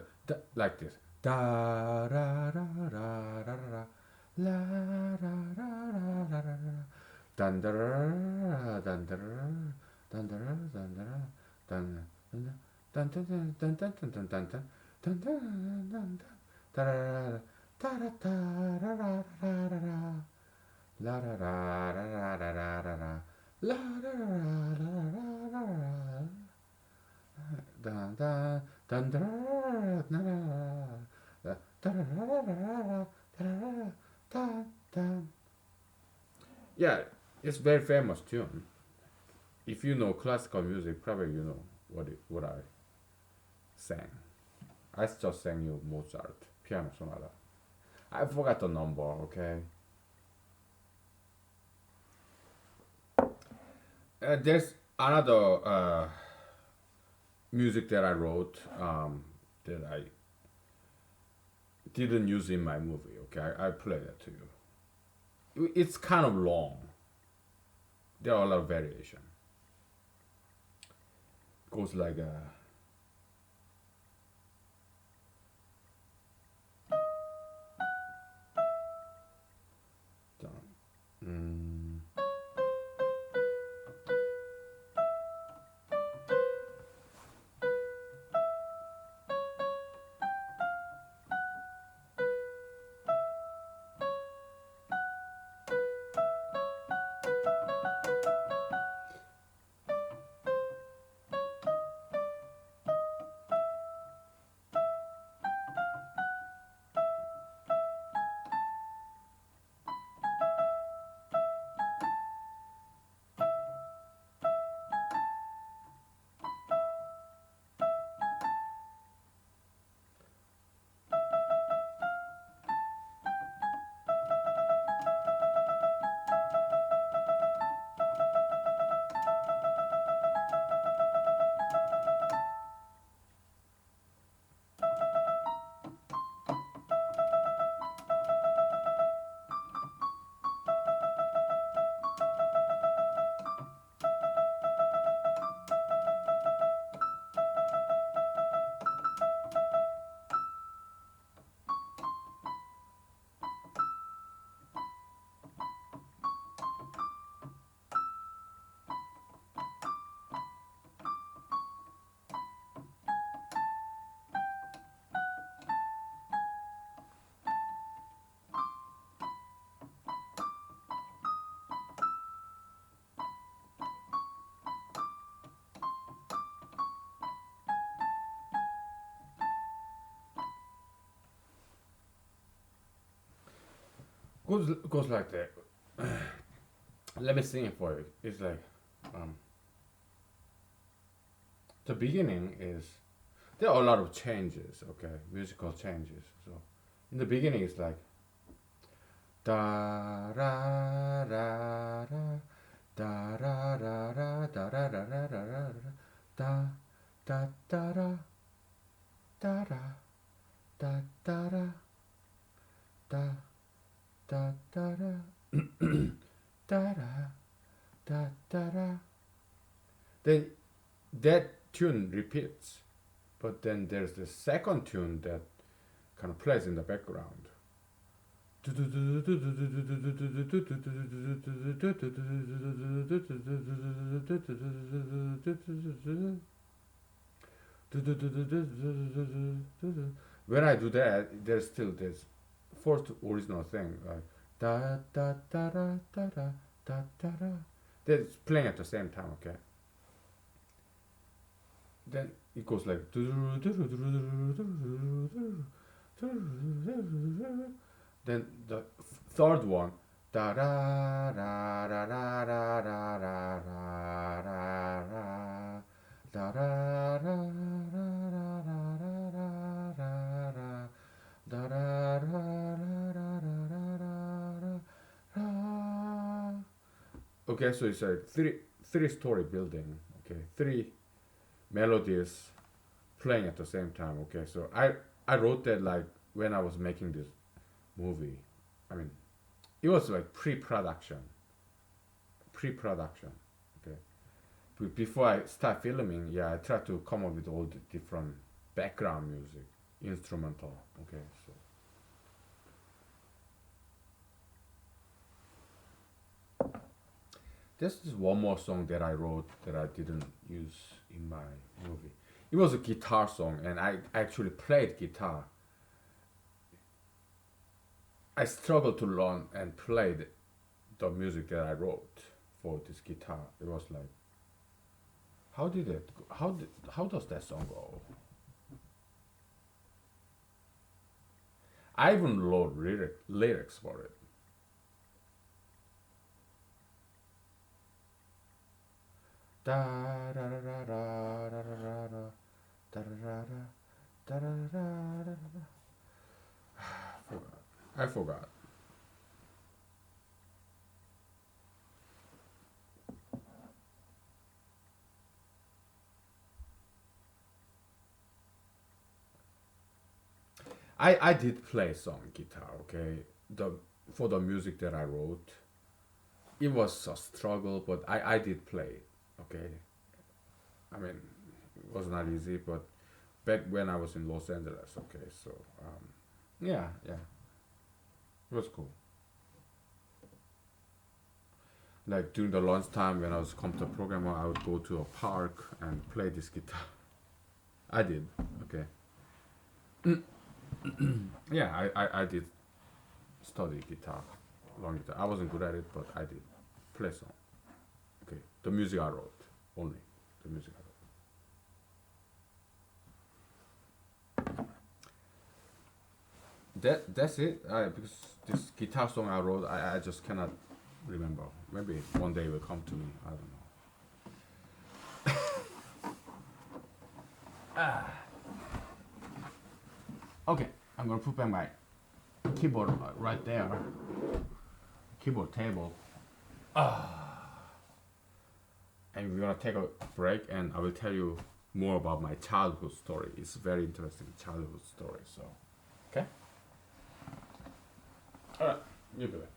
like this. Da ra ra ra ra ra la ra ra ra ra ra dun da ra dun da ra dun da ra dun da ra dun dun dun dun dun dun dun dun dun dun dun dun dun da ra da ra da ra ra ra ra ra la ra ra ra ra ra ra ra ra la ra ra ra ra ra ra dun dun dun dun dun dun. Yeah, it's very famous tune. If you know classical music, probably you know what I sang. I just sang you Mozart piano sonata. I forgot the number. Okay. There's Another music that I wrote that I didn't use in my movie. Okay, I play that to you. It's kind of long. There are a lot of variation. Goes like mm, goes like that. Let me sing it for you. It's like um, the beginning is there are a lot of changes. Okay, musical changes. So in the beginning, it's like da ra ra ra da ra ra ra da ra ra ra ra ra da da da ra da ra da da ra da da da ra da ra da da ra. Then that tune repeats, but then there's the second tune that kind of plays in the background. When I do that, there's still this fourth original thing like da da da da da da da da da. That's playing at the same time, okay? Then it goes like then the third one da da da da da da da da da da da da da okay, so it's a three story building. Okay, three melodies playing at the same time. Okay, so I wrote that like when I was making this movie. I mean, it was like pre-production. Okay, before I start filming, yeah, I tried to come up with all the different background music, instrumental. Okay, so this is one more song that I wrote that I didn't use in my movie. It was a guitar song, and I actually played guitar. I struggled to learn and play the music that I wrote for this guitar. It was like, how did it? How does that song go? I even wrote lyrics for it. Da da da da da da da da da da da da da da. I forgot. I did play some guitar. Okay, the for the music that I wrote, it was a struggle, but I did play. Okay, I mean, it was not easy, but back when I was in Los Angeles. Okay, so yeah, yeah, it was cool. Like during the lunchtime when I was computer programmer, I would go to a park and play this guitar. I did. Okay. Yeah, I did study guitar, long guitar. I wasn't good at it, but I did play some. Okay, the music I wrote only, the music I wrote. That's it. Because this guitar song I wrote, I just cannot remember. Maybe one day it will come to me. I don't know. Okay, I'm gonna put back my keyboard right there. Keyboard table. And we're gonna take a break, and I will tell you more about my childhood story. It's a very interesting childhood story. So, okay. All right, you do it.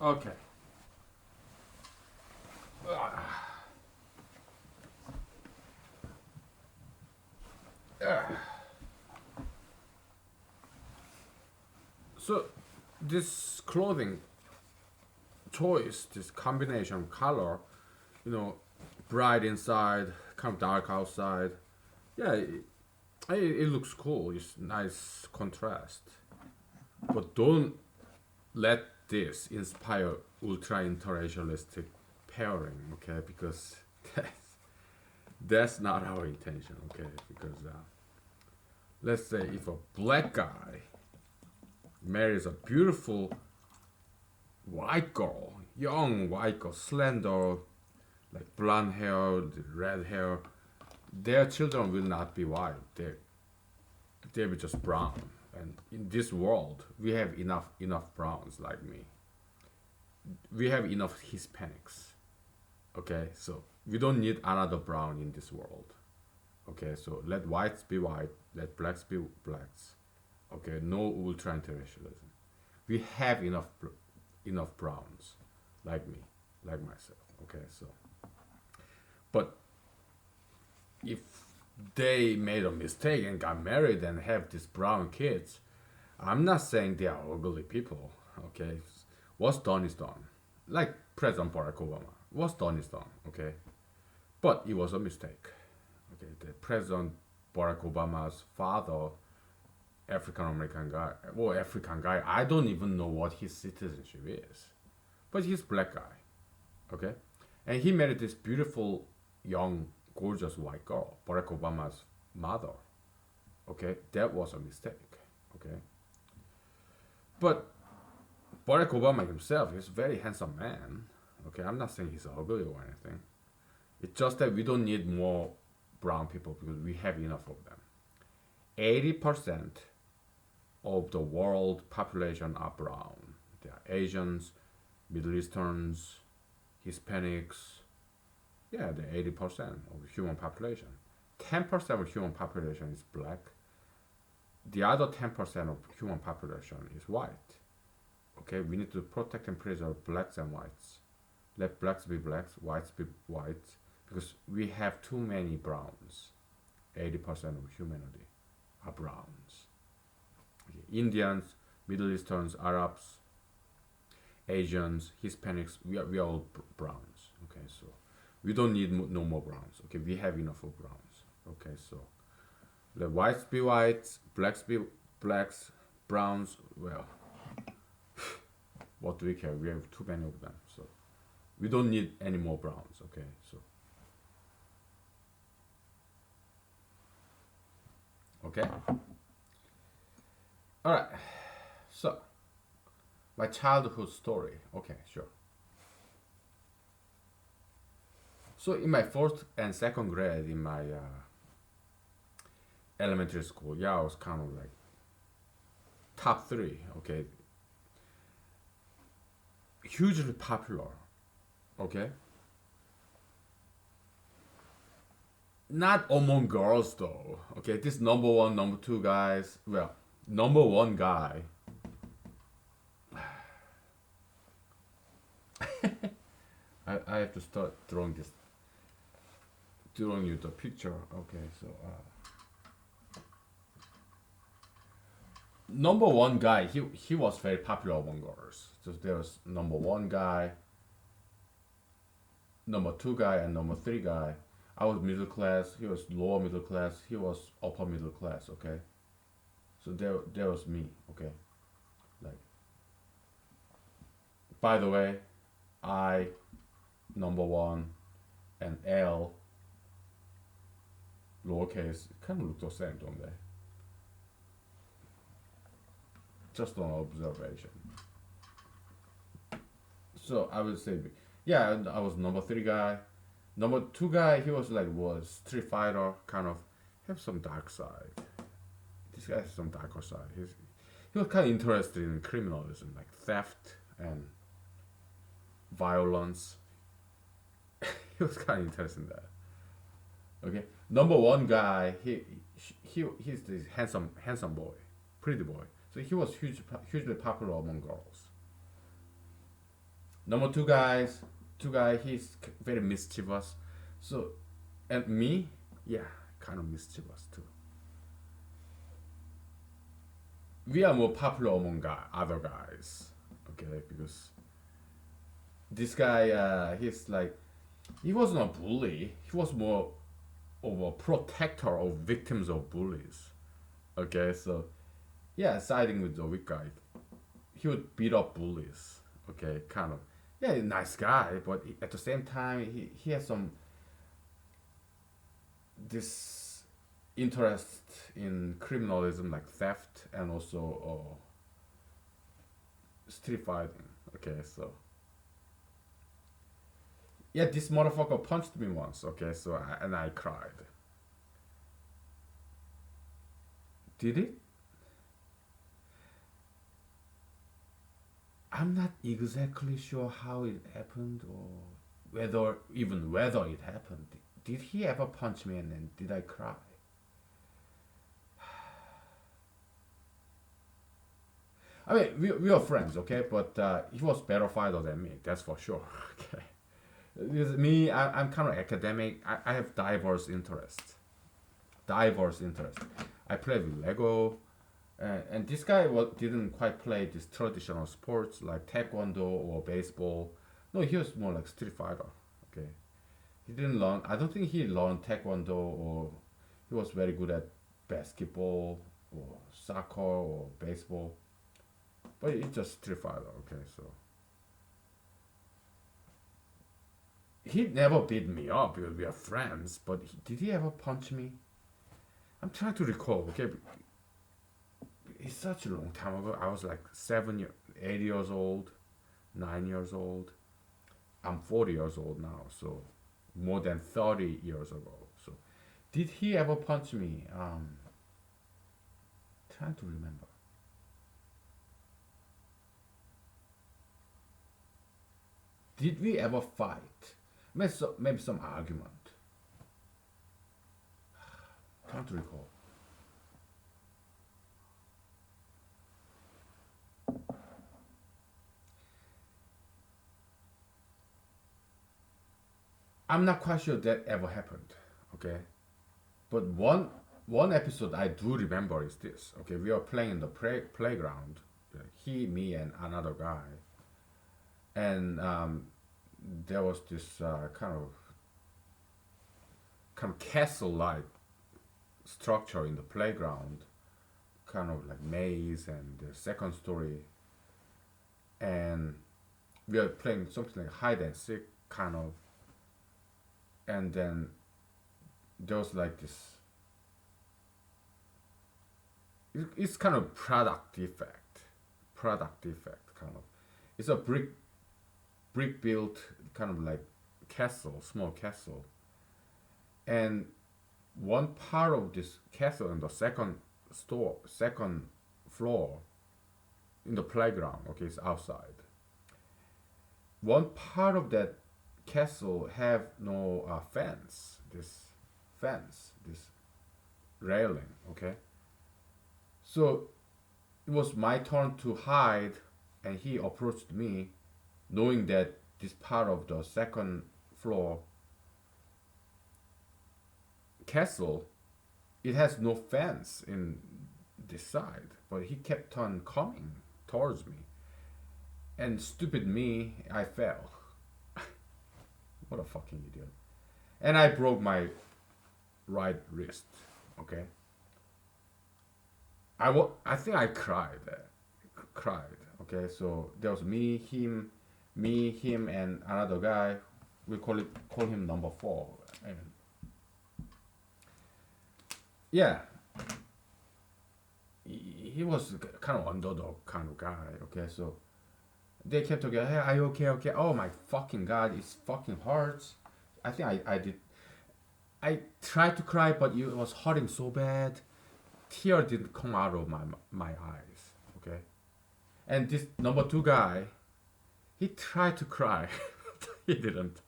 Okay. So this clothing choice, this combination color, you know, bright inside, kind of dark outside. Yeah, it looks cool. It's nice contrast. But don't let this inspire ultra interracialistic pairing, okay? Because that's not our intention, okay? Because let's say if a black guy marries a beautiful white girl, young white girl, slender, like blonde hair, red hair, their children will not be white. They'll be just brown. And in this world, we have enough browns like me. We have enough Hispanics. Okay, so we don't need another brown in this world. Okay, so let whites be white, let blacks be blacks. Okay, no ultra interracialism. We have enough browns, like me, like myself. Okay, so but if they made a mistake and got married and have these brown kids, I'm not saying they are ugly people. Okay, what's done is done. Like President Barack Obama, what's done is done. Okay, but it was a mistake. Okay, the President Barack Obama's father, African American guy, well, African guy. I don't even know what his citizenship is, but he's black guy. Okay, and he married this beautiful, young, gorgeous white girl, Barack Obama's mother. Okay, that was a mistake. Okay, but Barack Obama himself is a very handsome man. Okay, I'm not saying he's ugly or anything. It's just that we don't need more brown people because we have enough of them. 80% of the world population are brown. They are Asians, Middle Easterns, Hispanics. Yeah, they're 80% of human population. 10% of human population is black. The other 10% of human population is white. Okay, we need to protect and preserve blacks and whites. Let blacks be blacks, whites be whites, because we have too many browns. 80% of humanity are browns. Okay. Indians, Middle Easterns, Arabs, Asians, Hispanics, we are all browns. Okay, so we don't need no more browns. Okay, we have enough of browns. Okay, so let whites be whites, blacks be blacks, browns, well, what do we care? We have too many of them. So we don't need any more browns. Okay, so okay. All right. So my childhood story. Okay, sure. So in my first and second grade in my elementary school, yeah, I was kind of like top three. Okay, hugely popular. Okay, not among girls though. Okay, this number one, number two guys. Well, number one guy. I have to start drawing you the picture. Okay, so number one guy. He was very popular among girls. So there was number one guy, number two guy, and number three guy. I was middle class. He was lower middle class. He was upper middle class. Okay, so there was me. Okay, like by the way, I number one and L lowercase kind of look the same, don't they? Just an observation. So I would say, yeah, I was number three guy. Number two guy, he was Street Fighter, kind of have some dark side. This guy has some darker side. He was kind of interested in criminalism, like theft and violence. He was kind of interested in that. Okay, number one guy, he's this handsome boy, pretty boy. So he was hugely popular among girls. Number two guy, he's very mischievous. So, and me, yeah, kind of mischievous too. We are more popular among other guys, okay? Because this guy, he's like, he wasn't a bully. He was more of a protector of victims of bullies. Okay, so yeah, siding with the weak guy, he would beat up bullies. Okay, kind of. Yeah, nice guy, but at the same time, he has some this interest in criminalism like theft and also street fighting. Okay, so yeah, this motherfucker punched me once. Okay, so and I cried. Did it? I'm not exactly sure how it happened or whether it happened. Did he ever punch me and then did I cry? I mean, we are friends, okay, but he was better fighter than me. That's for sure. Okay. Because me, I'm kind of academic. I have diverse interests. Diverse interests. I play with Lego, and this guy didn't quite play this traditional sports like taekwondo or baseball. No, he was more like street fighter. Okay, he didn't learn. I don't think he learned taekwondo or he was very good at basketball or soccer or baseball. But it's just street fighter. Okay, so he never beat me up because we are friends. But did he ever punch me? I'm trying to recall. Okay, it's such a long time ago. I was like 8 years old, 9 years old. I'm 40 years old now, so more than 30 years ago. So, did he ever punch me? Trying to remember. Did we ever fight? Maybe some argument. Trying to recall. I'm not quite sure that ever happened. Okay, but one episode I do remember is this. Okay, we are playing in the playground. He, me, and another guy, and there was this kind of castle-like structure in the playground, kind of like maze and the second story, and we are playing something like hide and seek kind of, and then there was like this. It's kind of product defect kind of. It's a brick built kind of like castle, small castle, and one part of this castle in the second floor in the playground. Okay, it's outside. One part of that castle have no this railing. Okay, so it was my turn to hide, and he approached me, knowing that this part of the second floor castle, it has no fence in this side, but he kept on coming towards me, and stupid me, I fell. What a fucking idiot! And I broke my right wrist. Okay, I think I cried. Cried. Okay, so there was me, him, and another guy. We call him number four. And yeah, he was kind of underdog kind of guy. Okay, so they kept talking. Hey, are you okay? Okay. Oh my fucking god, it fucking hurts. I think I did. I tried to cry, but it was hurting so bad. Tear didn't come out of my eyes. Okay, and this number two guy, he tried to cry. He didn't.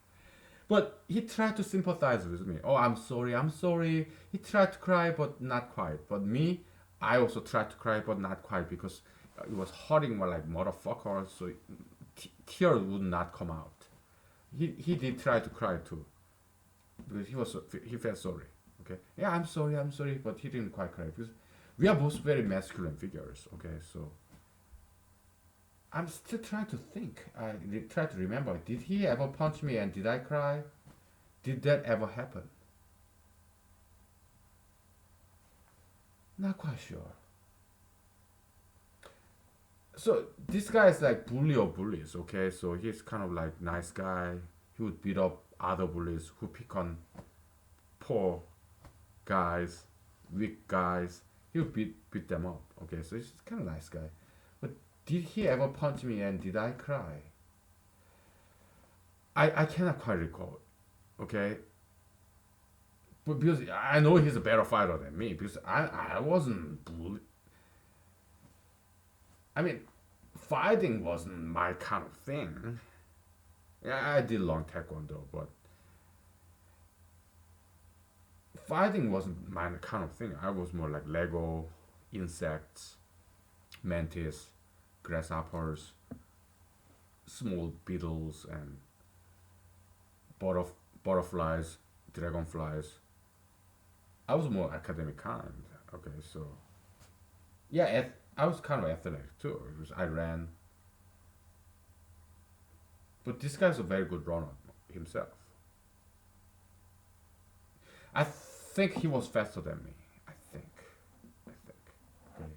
But he tried to sympathize with me. Oh, I'm sorry, I'm sorry. He tried to cry, but not quite. But me, I also tried to cry, but not quite because it was hurting me like motherfucker. So tears would not come out. He did try to cry too because he felt sorry. Okay, yeah, I'm sorry, but he didn't quite cry because we are both very masculine figures. Okay, so I'm still trying to think. Try to remember. Did he ever punch me and did I cry? Did that ever happen? Not quite sure. So this guy is like bully of bullies. Okay, so he's kind of like nice guy. He would beat up other bullies who pick on poor guys, weak guys. He would beat them up. Okay, so he's kind of nice guy. But did he ever punch me and did I cry? I cannot quite recall. Okay, but because I know he's a better fighter than me because I wasn't bullied. I mean, fighting wasn't my kind of thing. Yeah, I did long taekwondo, but fighting wasn't my kind of thing. I was more like Lego, insects, mantis, grasshoppers, small beetles, and butterflies, dragonflies. I was more academic kind. Okay, so yeah, I was kind of athletic too because I ran. But this guy's a very good runner himself. I think he was faster than me. I think. I think. Okay.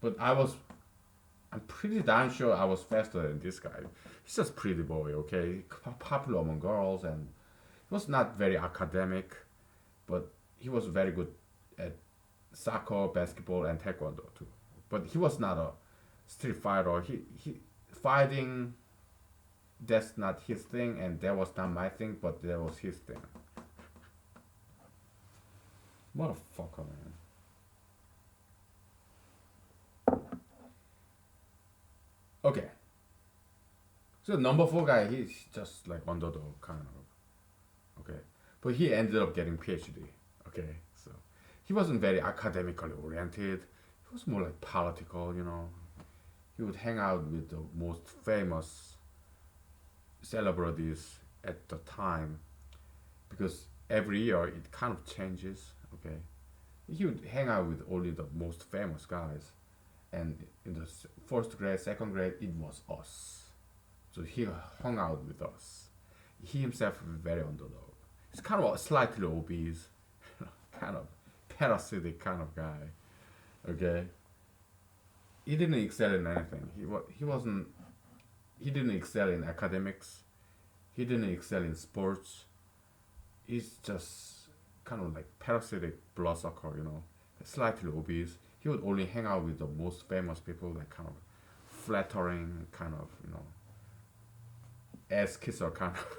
But I'm pretty damn sure I was faster than this guy. He's just pretty boy, okay? Popular among girls, and he was not very academic, but he was very good at soccer, basketball, and taekwondo too. But he was not a street fighter. He fighting. That's not his thing, and that was not my thing, but that was his thing. Motherfucker, man. Okay. So number four guy, he's just like underdog kind of. Okay. But he ended up getting PhD. Okay. So he wasn't very academically oriented. He was more like political, you know. He would hang out with the most famous celebrities at the time because every year it kind of changes. Okay. He would hang out with only the most famous guys. And in the first grade, second grade, it was us. So he hung out with us. He himself was very underdog. He's kind of a slightly obese, kind of parasitic kind of guy. Okay, he didn't excel in anything. He wasn't. He didn't excel in academics. He didn't excel in sports. He's just kind of like parasitic bloodsucker, you know, slightly obese. He would only hang out with the most famous people, like kind of flattering, kind of, you know, ass kisser kind of.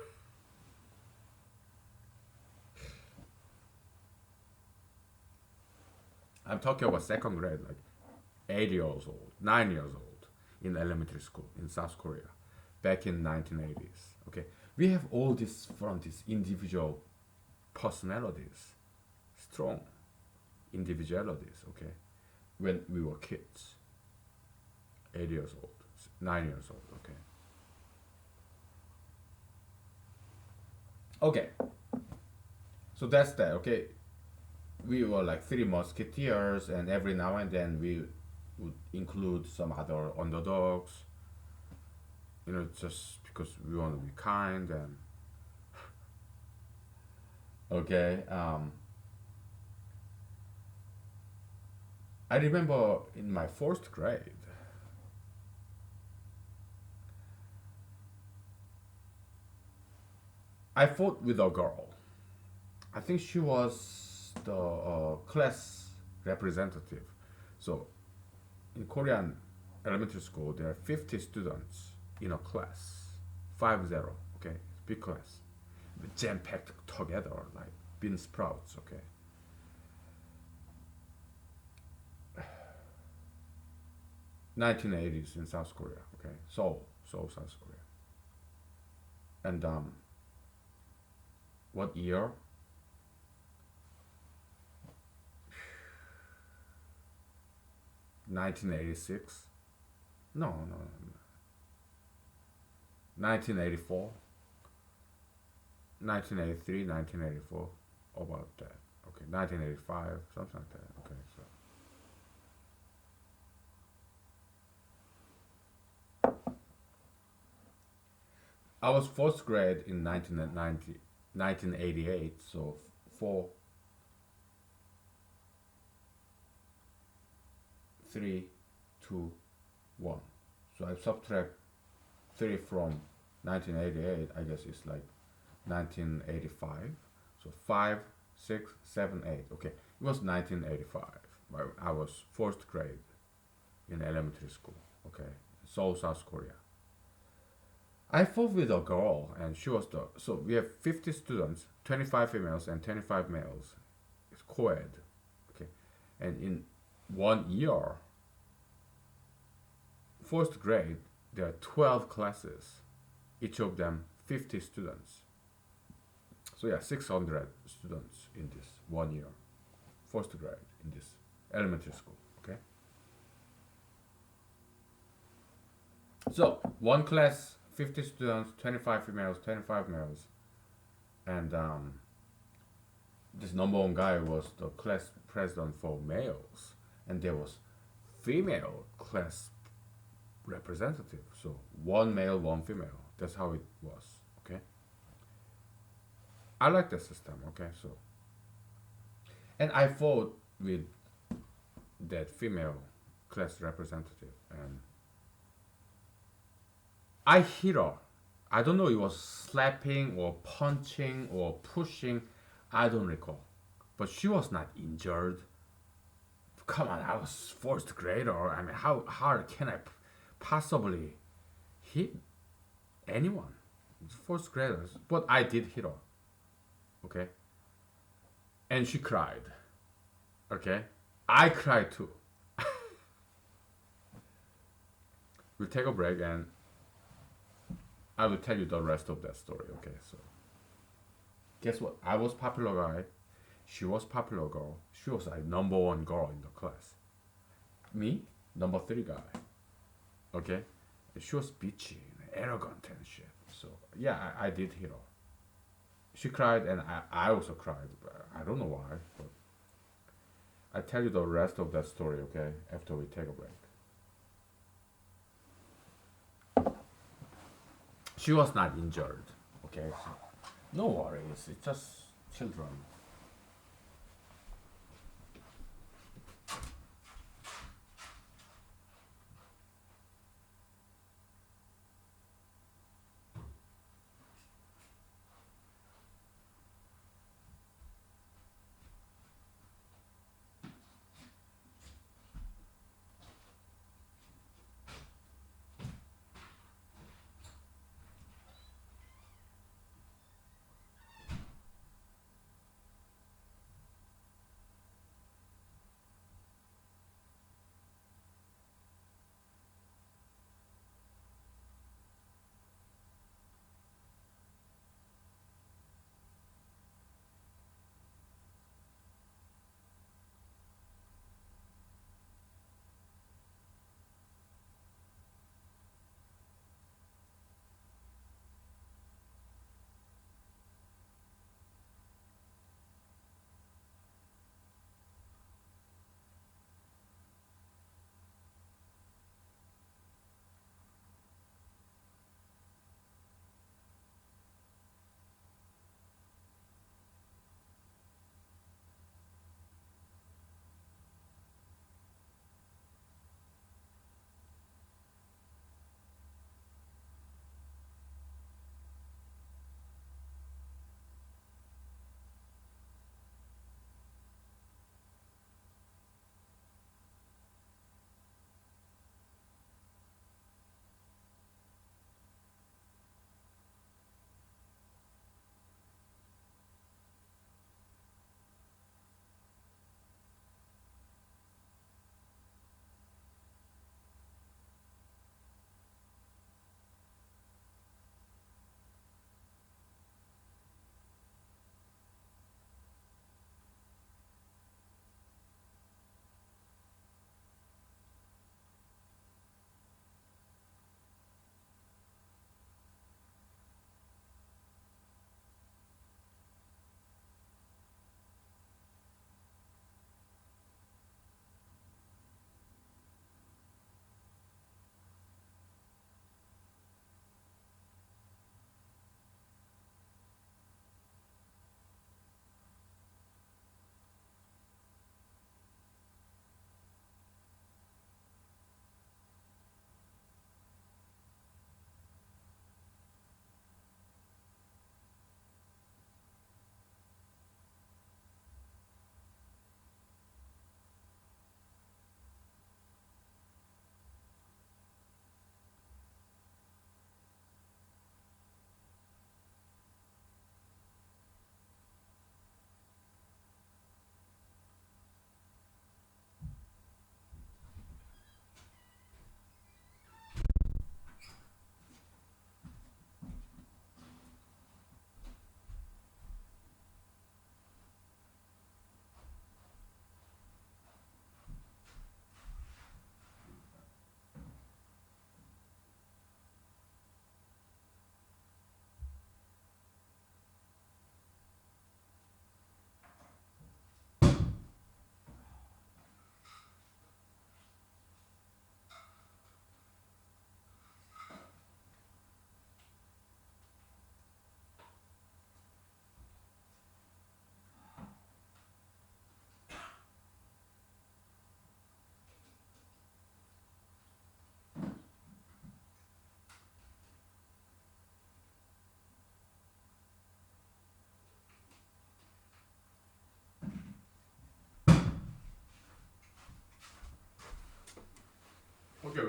I'm talking about second grade, like 8 years old, 9 years old, in elementary school in South Korea, back in 1980s. Okay, we have all this from these individual personalities, strong individualities. Okay, when we were kids, 8 years old, 9 years old. Okay. Okay. So that's that. Okay. We were like three musketeers, and every now and then we would include some other underdogs. You know, just because we want to be kind and okay. I remember in my first grade, I fought with a girl. I think she was the class representative. So in Korean elementary school, there are 50 students in a class, 50. Okay, big class, jam packed together like bean sprouts. Okay, 1980s in South Korea. Okay, Seoul, South Korea, and what year? 1986. No, no, no. 1984, 1983, 1984, about that. Okay, 1985, something like that. Okay, so I was fourth grade in 1988, so 4, 3, 2, 1. So I subtract 3 from 1988, I guess it's like 1985. So 5, 6, 7, 8. Okay, it was 1985. I was fourth grade in elementary school. Okay, Seoul, South Korea. I fought with a girl, and she was the. So we have 50 students, 25 females and 25 males. It's co-ed. Okay, and in 1 year, fourth grade, there are 12 classes, each of them 50 students. So yeah, 600 students in this 1 year, first grade in this elementary school. Okay. So one class, 50 students, 25 females, 25 males, and this number one guy was the class president for males, and there was female class representative. So one male, one female. That's how it was. Okay. I like the system. Okay. So, and I fought with that female class representative, and I hit her. I don't know, it was slapping or punching or pushing. I don't recall. But she was not injured. Come on, I was fourth grader. I mean, how hard can I possibly hit anyone? It's fourth graders. But I did hit her. Okay? And she cried. Okay? I cried too. We'll take a break and I will tell you the rest of that story. Okay, so guess what? I was popular guy. She was popular girl. She was like number one girl in the class. Me, number three guy. Okay, and she was bitchy and arrogant and shit. So yeah, I did hit her. She cried and I also cried. But I don't know why, but I tell you the rest of that story. Okay, after we take a break. She was not injured. Okay, so no worries. It's just children.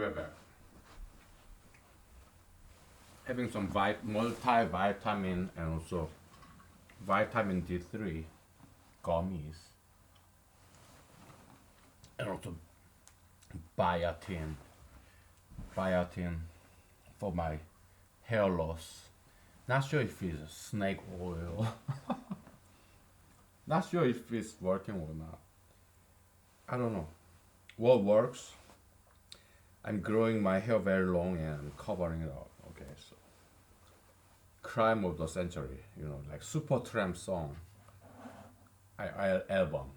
be back. Having some multivitamin and also vitamin D3 gummies and also biotin, biotin for my hair loss. Not sure if it's snake oil. Not sure if it's working or not. I don't know. What works? I'm growing my hair very long and covering it up. Okay, so crime of the century, like Supertramp song, album.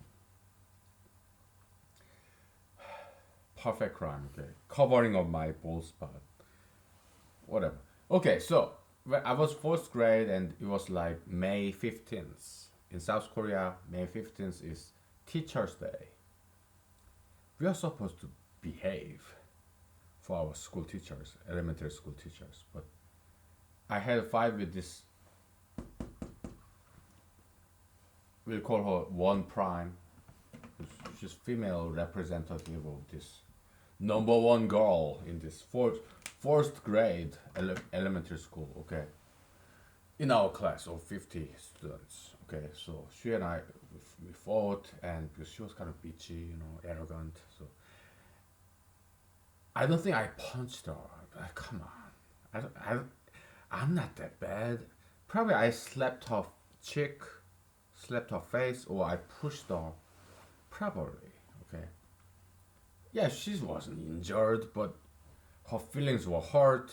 Perfect crime. Okay, covering up my bald spot. Whatever. Okay, so when I was fourth grade and it was like May 15th. In South Korea, May 15th is Teacher's Day. We are supposed to behave for our school teachers, elementary school teachers. But I had a fight with this, we'll call her One Prime. She's female representative of this number one girl in this fourth grade elementary school, okay? In our class of 50 students, okay? So she and I, we fought, and because she was kind of bitchy, arrogant, so I don't think I punched her. Like, come on, I'm not that bad. Probably I slapped her cheek, slapped her face, or I pushed her. Probably, okay. Yeah, she wasn't injured, but her feelings were hurt.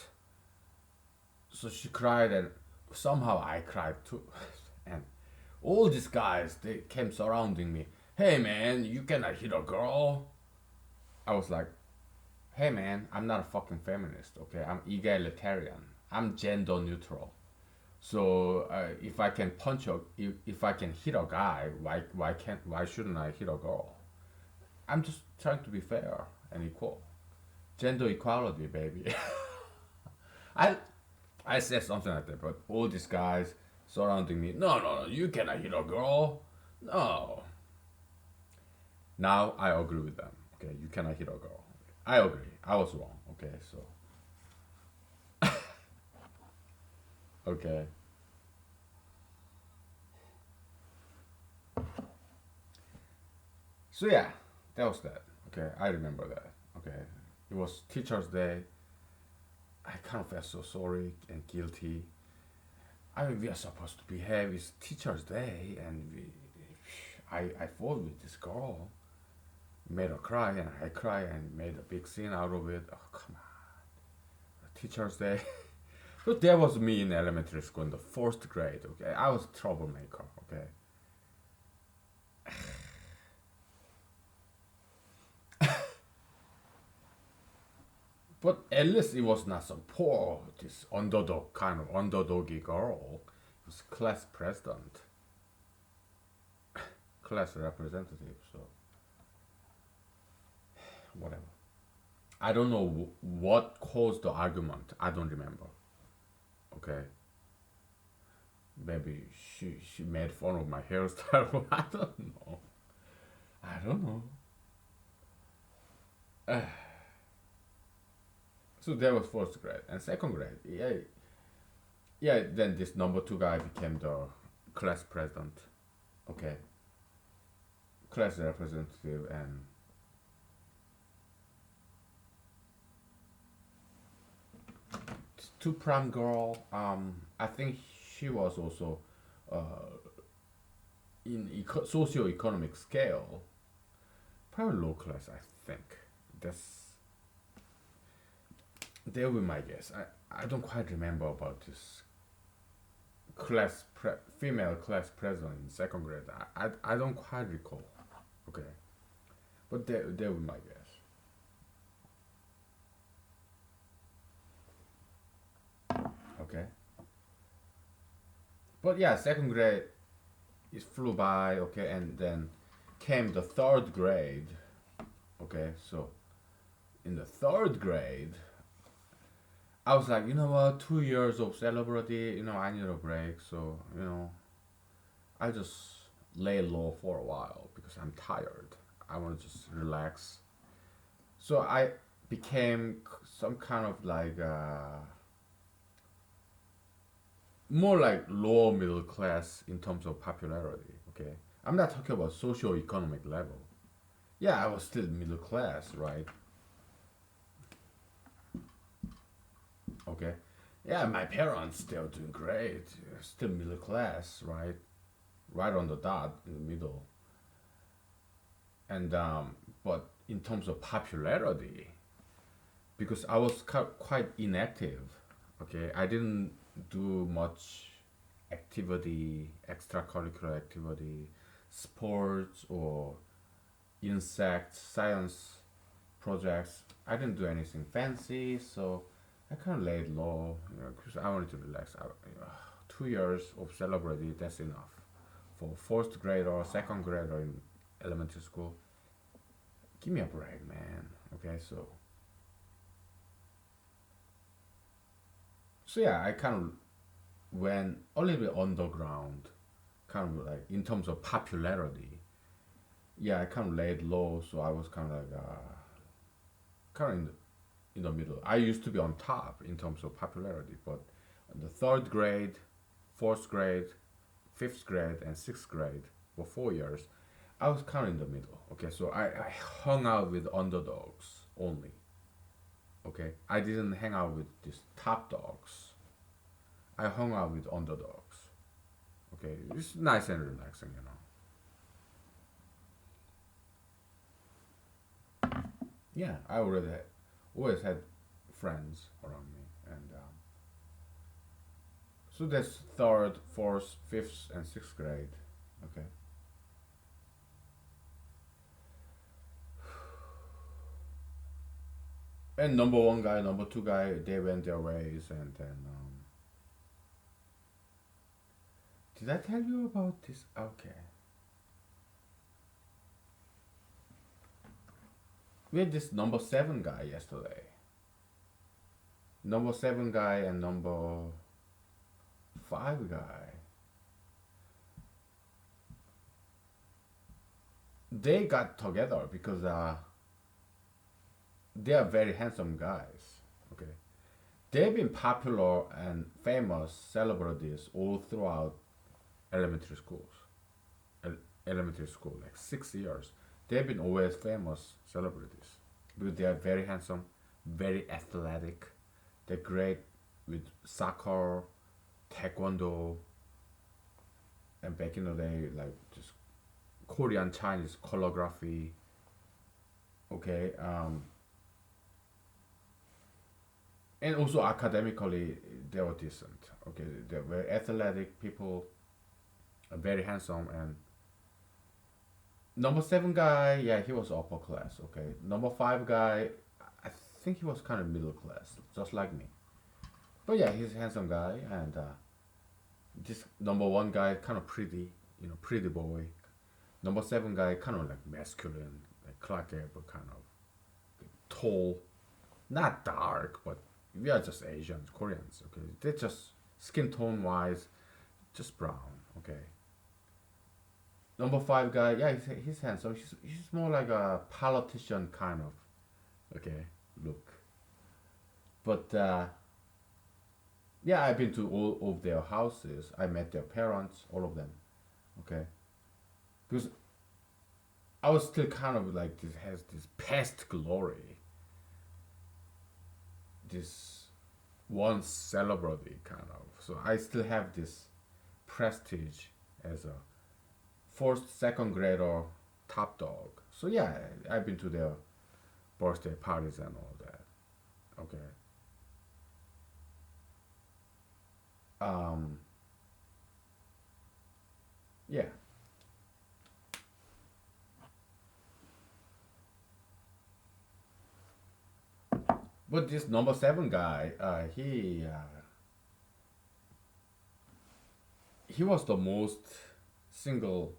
So she cried, and somehow I cried too. And all these guys, they came surrounding me. Hey man, you cannot hit a girl. I was like, hey man, I'm not a fucking feminist, okay? I'm egalitarian. I'm gender neutral. So if I can if I can hit a guy, why shouldn't I hit a girl? I'm just trying to be fair and equal. Gender equality, baby. I I said something like that, but all these guys surrounding me, no, you cannot hit a girl. No. Now I agree with them. Okay, you cannot hit a girl. I agree. I was wrong. Okay, so okay. So yeah, that was that. Okay, I remember that. Okay, it was Teacher's Day. I kind of felt so sorry and guilty. I mean, we are supposed to behave. It's Teacher's Day, and I fought with this girl, made her cry, and I cried and made a big scene out of it. Oh come on, Teacher's Day. But that was me in elementary school in the fourth grade. Okay, I was a troublemaker. Okay. But at least it was not some poor, this underdog kind of underdoggy girl. It was class president, class representative. So whatever. I don't know what caused the argument. I don't remember. Okay. Maybe she made fun of my hairstyle. I don't know. I don't know. So that was first grade and second grade. Yeah, yeah. Then this number two guy became the class president. Okay, class representative, and two prom girl. I think she was also in socio-economic scale, probably low class. I think that's that would be my guess. I don't quite remember about this female class president in second grade. I don't quite recall. Okay, but that would be my guess. Okay, but yeah, second grade it flew by. Okay, and then came the third grade. Okay, so in the third grade, I was like, you know what, 2 years of celebrity, I need a break. So, I just lay low for a while because I'm tired. I want to just relax. So became some kind of like more like lower middle class in terms of popularity. Okay, I'm not talking about socio-economic level. Yeah, I was still middle class, right? Okay, yeah, my parents still doing great, still middle class, right? Right on the dot in the middle. And but in terms of popularity, because I was quite inactive. Okay, I didn't do much activity, extracurricular activity, sports or insect science projects. I didn't do anything fancy, so I kind of laid low, because I wanted to relax. 2 years of celebrity, that's enough. For first grade or second grader in elementary school, give me a break, man. Okay, so yeah, I kind of went a little bit underground, kind of like in terms of popularity. Yeah, I kind of laid low, so I was kind of like kind of in the middle. I used to be on top in terms of popularity, but in the third grade, fourth grade, fifth grade, and sixth grade for 4 years, I was kind of in the middle. Okay, so I hung out with underdogs only. Okay, I didn't hang out with these top dogs. I hung out with underdogs. Okay, it's nice and relaxing, you know. Yeah, I already always had friends around me, and so that's third, fourth, fifth, and sixth grade. Okay, and number one guy, number two guy, they went their ways, and then did I tell you about this? Okay, we had this number seven guy yesterday. Number seven guy and number five guy. They got together because they are very handsome guys. Okay, they've been popular and famous celebrities all throughout elementary schools. Elementary school, like 6 years. They've been always famous celebrities because they are very handsome, very athletic. They're great with soccer, taekwondo, and back in the day, like just Korean Chinese choreography. Okay, and also academically, they were decent. Okay, they're very athletic people, very handsome, and number seven guy, yeah, he was upper class. Okay, number five guy, I think he was kind of middle class, just like me. But yeah, he's a handsome guy, and this number one guy kind of pretty, pretty boy. Number seven guy kind of like masculine, like Clark Gable kind of tall, not dark, but we are just Asians, Koreans. Okay, they're just skin tone wise, just brown. Okay. Number five guy, yeah, he's handsome. He's more like a politician kind of, okay, look. But yeah, I've been to all of their houses. I met their parents, all of them. Okay, because I was still kind of like this has this past glory, this once celebrity kind of. So I still have this prestige as a first, second grader top dog. So yeah, I've been to their birthday parties and all that. Okay. Um, yeah. But this number seven guy, he was the most single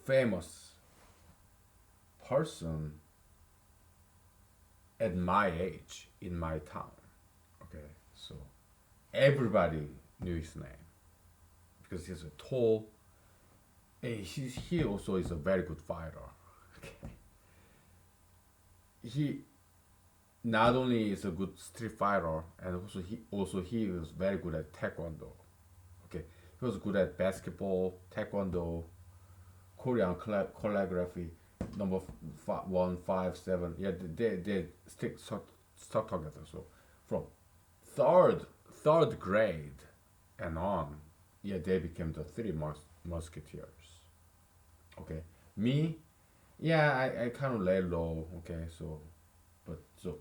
famous person at my age in my town. Okay, so everybody knew his name because he's a tall. And he also is a very good fighter. Okay, he not only is a good street fighter, and also he was very good at taekwondo. Okay, he was good at basketball, taekwondo, Korean calligraphy, number 157. Yeah, they stick stuck together. So from third third grade and on, yeah, they became the three musketeers. Okay, me, yeah, I kind of lay low. Okay, so but so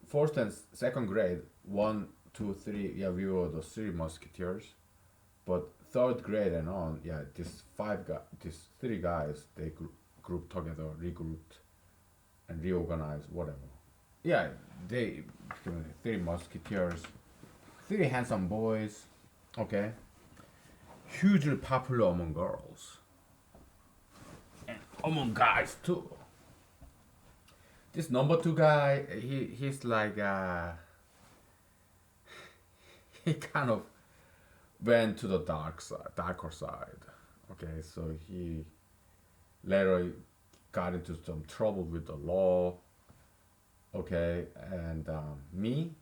first and second grade, one, two, three, yeah, we were the three musketeers. But third grade and on, yeah, these three guys, they grouped together, regrouped, and reorganized, whatever. Yeah, they became three musketeers, three handsome boys. Okay, hugely popular among girls and among guys too. This number two guy, he's like he kind of went to the darker side. Okay, so he later got into some trouble with the law. Okay, and me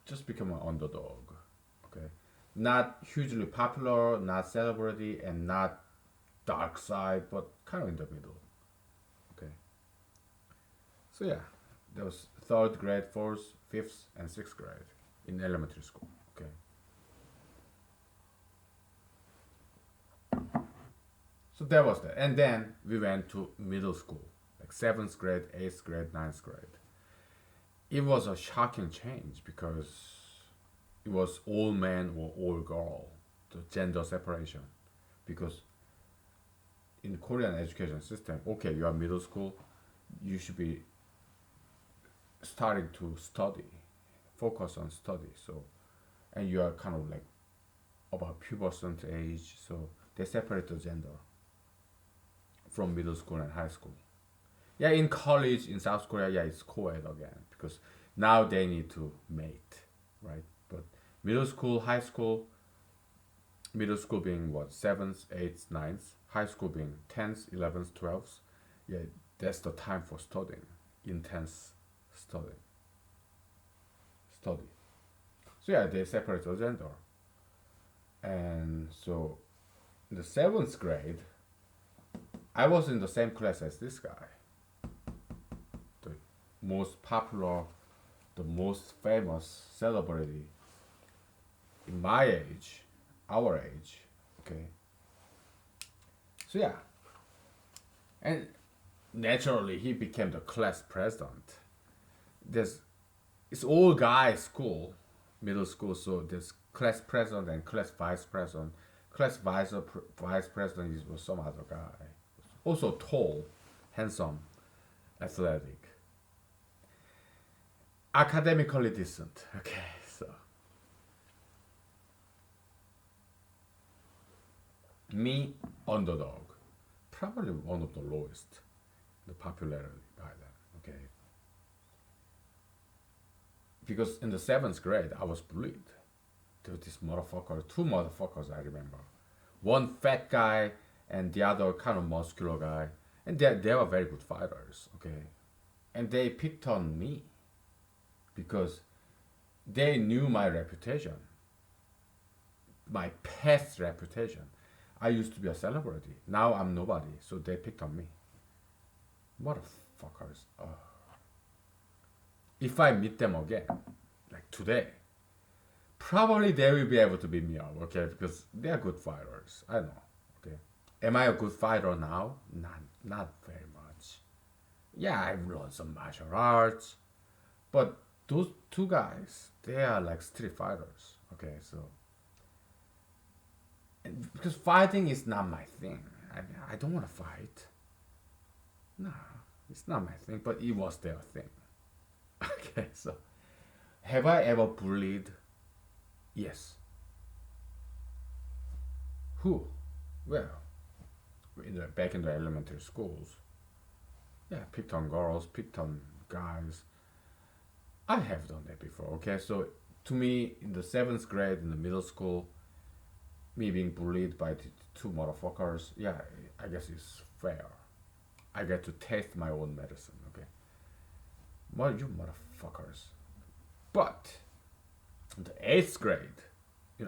just became an underdog. Okay, not hugely popular, not celebrity, and not dark side, but kind of in the middle. Okay, so yeah, there was third grade, fourth, fifth, and sixth grade in elementary school. Okay, so that was that, and then we went to middle school, like seventh grade, eighth grade, ninth grade. It was a shocking change because it was all man or all girl, the gender separation. Because in Korean education system, okay, you are middle school, you should be starting to study, focus on study. So, and you are kind of like about pubescent age, so they separate the gender from middle school and high school. Yeah, in college in South Korea, yeah, it's co-ed again because now they need to mate, right? But middle school, high school, middle school being what, seventh, eighth, ninth, high school being 10th, 11th, 12th. Yeah, that's the time for studying, intense studying, study. So yeah, they separate the gender, and so in the seventh grade, I was in the same class as this guy, the most popular, the most famous celebrity in my age, our age. Okay. So yeah, and naturally he became the class president. There's it's all guys school, middle school. So there's class president and class vice president. Vice president was some other guy, also tall, handsome, athletic, academically decent. Okay, so me, underdog, probably one of the lowest, the popularity by then. Okay, because in the seventh grade I was bullied. There was this motherfucker, two motherfuckers I remember, one fat guy and the other kind of muscular guy, and they were very good fighters. Okay, and they picked on me because they knew my reputation, my past reputation. I used to be a celebrity. Now I'm nobody, so they picked on me. Motherfuckers. If I meet them again, like today, probably they will be able to beat me up, okay? Because they are good fighters. I know, okay? Am I a good fighter now? Not very much. Yeah, I've learned some martial arts, but those two guys, they are like street fighters, okay? So because fighting is not my thing. I don't want to fight. No, it's not my thing, but it was their thing. Okay, so have I ever bullied? Yes. Who? Well, back in the elementary schools, yeah, picked on girls, picked on guys. I have done that before. Okay, so to me, in the seventh grade, in the middle school, me being bullied by the two motherfuckers, yeah, I guess it's fair. I get to taste my own medicine, okay? What you motherfuckers? But in the eighth grade,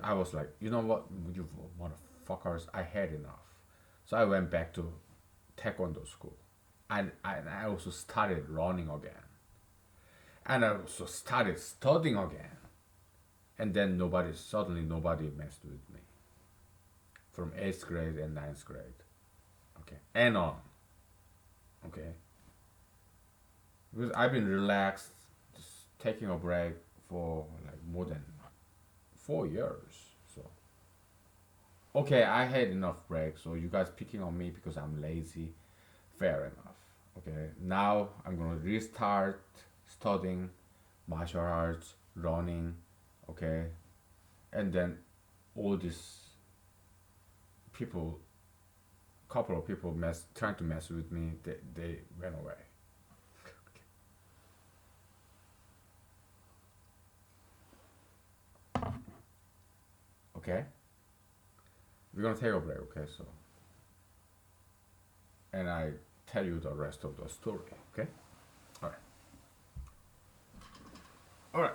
I was like, you know what, you motherfuckers, I had enough. So I went back to taekwondo school, and I also started running again, and I also started studying again, and then nobody messed with me from eighth grade and ninth grade, okay, and on, okay, because I've been relaxed, just taking a break for like more than 4 years. So okay, I had enough break. So you guys picking on me because I'm lazy, fair enough. Okay, now I'm gonna restart studying martial arts, running. Okay, and then all these people, couple of people trying to mess with me. They went away. Okay, we're gonna take a break. Okay, so and I tell you the rest of the story. Okay, all right, all right.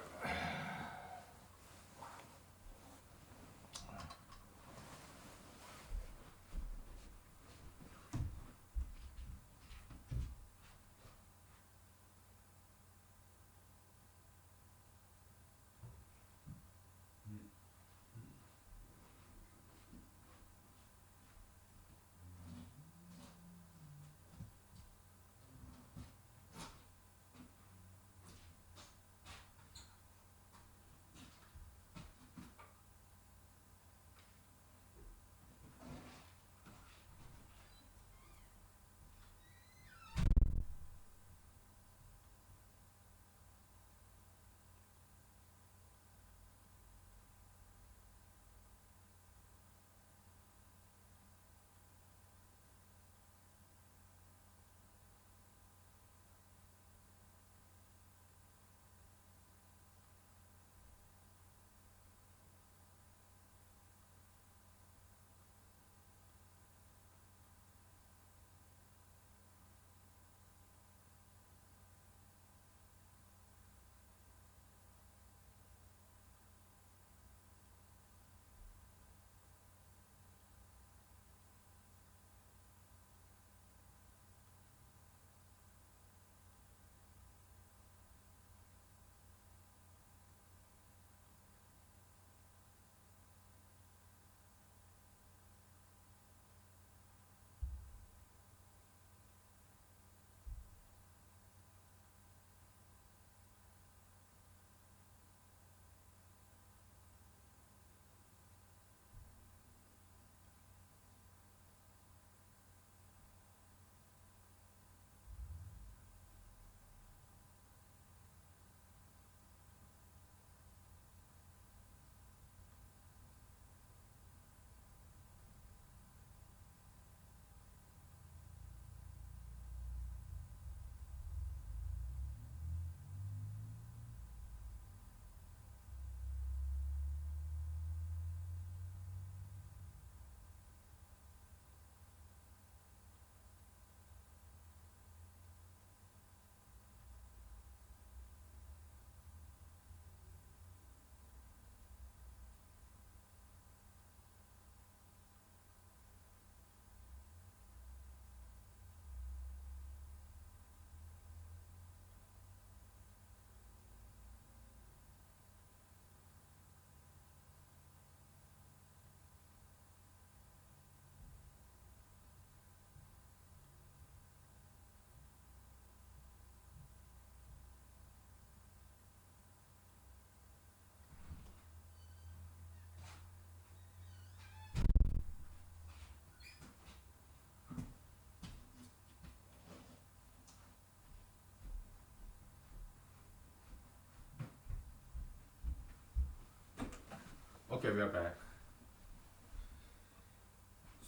Okay, we are back.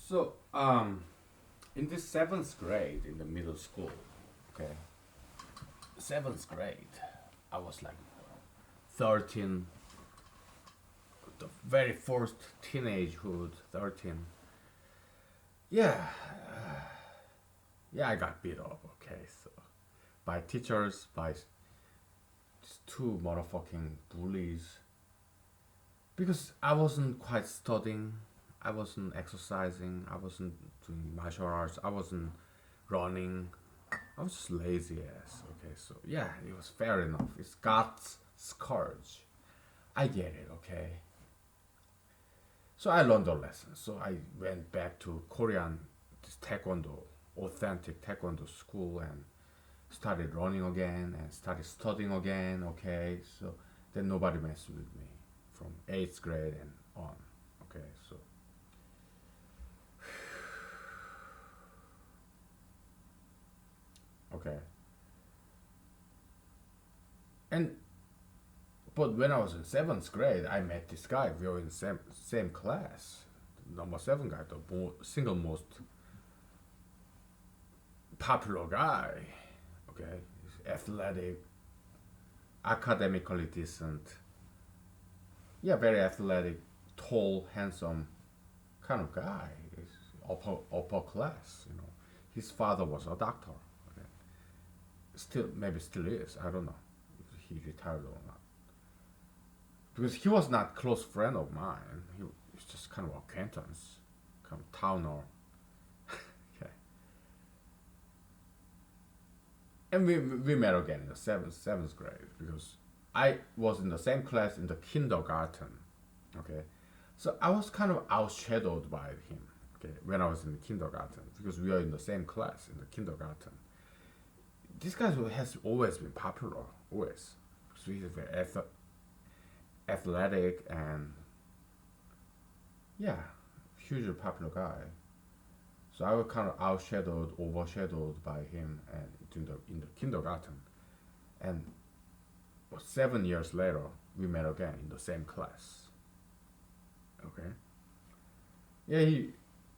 So, in this seventh grade in the middle school, okay, seventh grade, I was like 13, the very first teenagehood, 13. Yeah, yeah, I got beat up, okay, so by teachers, by these two motherfucking bullies because I wasn't quite studying, I wasn't exercising, I wasn't doing martial arts, I wasn't running. I was just lazy ass. Okay, so yeah, it was fair enough. It's God's scourge. I get it. Okay. So I learned a lesson. So I went back to Korean this taekwondo, authentic taekwondo school, and started running again and started studying again. Okay, so then nobody messed with me from eighth grade and on. Okay, so okay, and but when I was in seventh grade, I met this guy. We were in same class. Number seven guy, the single most popular guy. Okay, he's athletic, academically decent. Yeah, very athletic, tall, handsome kind of guy. He's upper class. You know, his father was a doctor. Okay. Still, maybe still is. I don't know if he retired or not. Because he was not close friend of mine. He was just kind of acquaintance, kind of towner. Okay. And we met again in the seventh grade because I was in the same class in the kindergarten. Okay. So I was kind of outshadowed by him. Okay, when I was in the kindergarten because we are in the same class in the kindergarten. This guy has always been popular, always. So he's very athletic and yeah, hugely popular guy. So I was kind of overshadowed by him and in the kindergarten. And 7 years later, we met again in the same class. Okay. Yeah,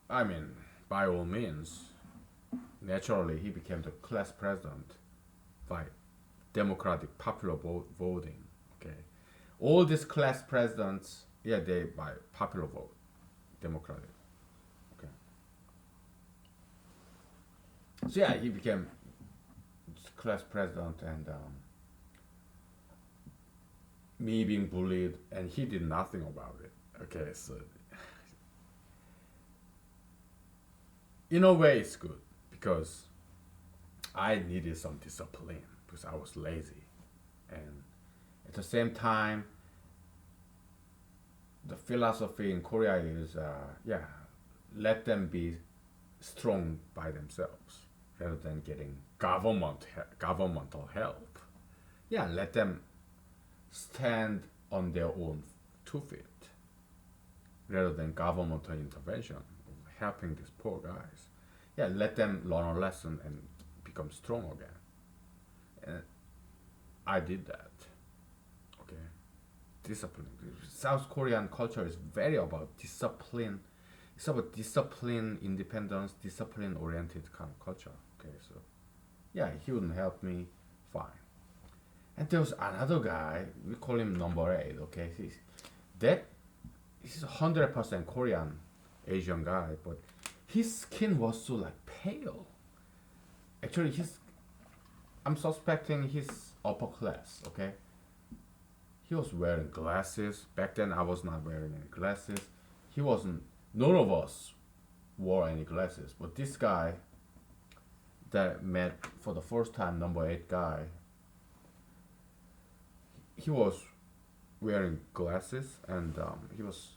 I mean, by all means, naturally, he became the class president by democratic popular voting. Okay. All these class presidents, yeah, they by popular vote, democratic. Okay. So yeah, he became class president, and me being bullied, and he did nothing about it. Okay, so in a way, it's good because I needed some discipline because I was lazy, and at the same time, the philosophy in Korea is, yeah, let them be strong by themselves rather than getting governmental help. Yeah, let them stand on their own 2 feet rather than governmental intervention helping these poor guys. Yeah, let them learn a lesson and become strong again. And I did that. Okay, discipline. South Korean culture is very about discipline. It's about discipline, independence, discipline-oriented kind of culture. Okay, so yeah, he wouldn't help me. Fine. And there was another guy. We call him number eight. Okay, that he's 100% Korean Asian guy, but his skin was so like pale. Actually, I'm suspecting he's upper class. Okay, he was wearing glasses. Back then, I was not wearing any glasses. He wasn't. None of us wore any glasses. But this guy that met for the first time, number eight guy, he was wearing glasses and he was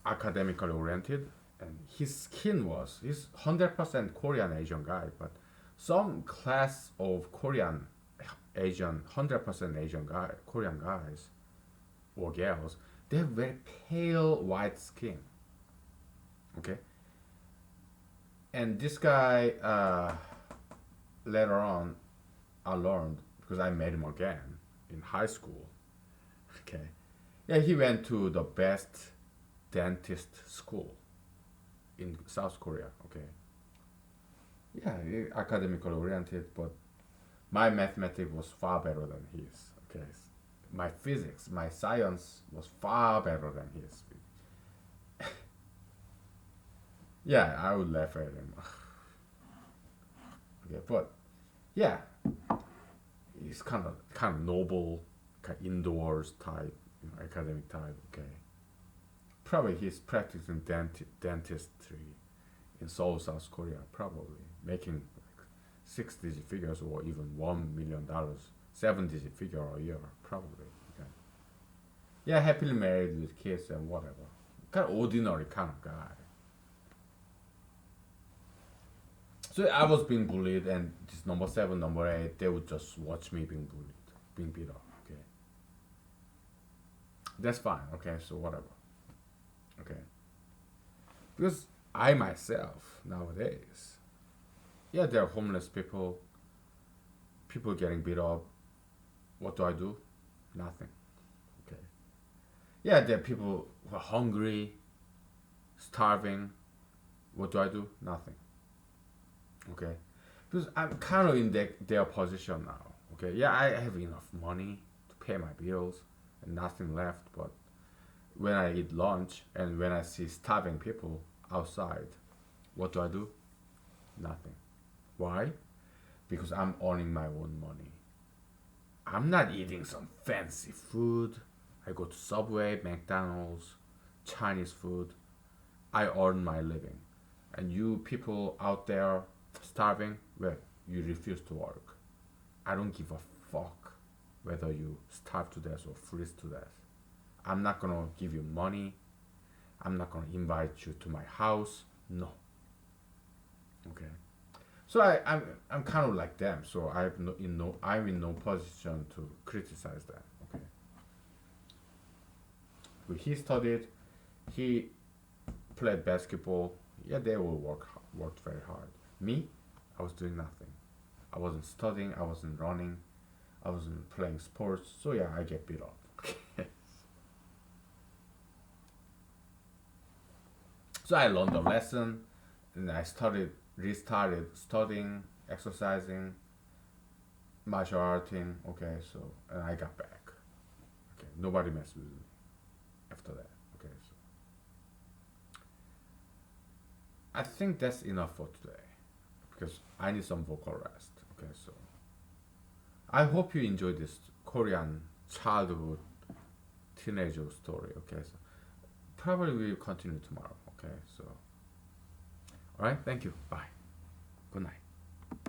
academically oriented. And his skin was, he's 100% Korean Asian guy, but some class of Korean Asian, 100% Asian guy, Korean guys or girls, they have very pale white skin. Okay. And this guy, later on, I learned because I met him again in high school. Okay. Yeah, he went to the best dentist school in South Korea. Okay. Yeah, academically oriented, but my mathematics was far better than his. Okay. My physics, my science was far better than his. Yeah, I would laugh at him. Okay, but yeah, it's kind of noble, kind of indoors type, academic type. Okay, probably he's practicing dentistry in Seoul, South Korea. Probably making like 6-digit figures or even $1 million, 7-digit figure a year. Probably. Okay. Yeah, happily married with kids and whatever. Kind of ordinary kind of guy. So I was being bullied, and this number 7, number 8, they would just watch me being bullied, being beat up. Okay, that's fine. Okay, so whatever. Okay, because I myself nowadays, yeah, there are homeless people, people getting beat up. What do I do? Nothing. Okay, yeah, there are people who are hungry, starving. What do I do? Nothing. Okay, because I'm kind of in their position now. Okay, yeah, I have enough money to pay my bills and nothing left. But when I eat lunch and when I see starving people outside, what do I do? Nothing. Why? Because I'm earning my own money. I'm not eating some fancy food. I go to Subway, McDonald's, Chinese food. I earn my living. And you people out there starving, well, you refuse to work. I don't give a fuck whether you starve to death or freeze to death. I'm not gonna give you money. I'm not gonna invite you to my house. No. Okay. So I'm kind of like them. So I'm in no position to criticize them. Okay. But he studied. He played basketball. Yeah, they will worked very hard. Me, I was doing nothing. I wasn't studying. I wasn't running. I wasn't playing sports. So yeah, I get beat up. So I learned a lesson, and I restarted studying, exercising, martial arting. Okay, so and I got back. Okay, nobody messed with me after that. Okay, so I think that's enough for today because I need some vocal rest. Okay, so I hope you enjoyed this Korean childhood teenager story. Okay, so probably we'll continue tomorrow. Okay, so all right, thank you. Bye. Good night.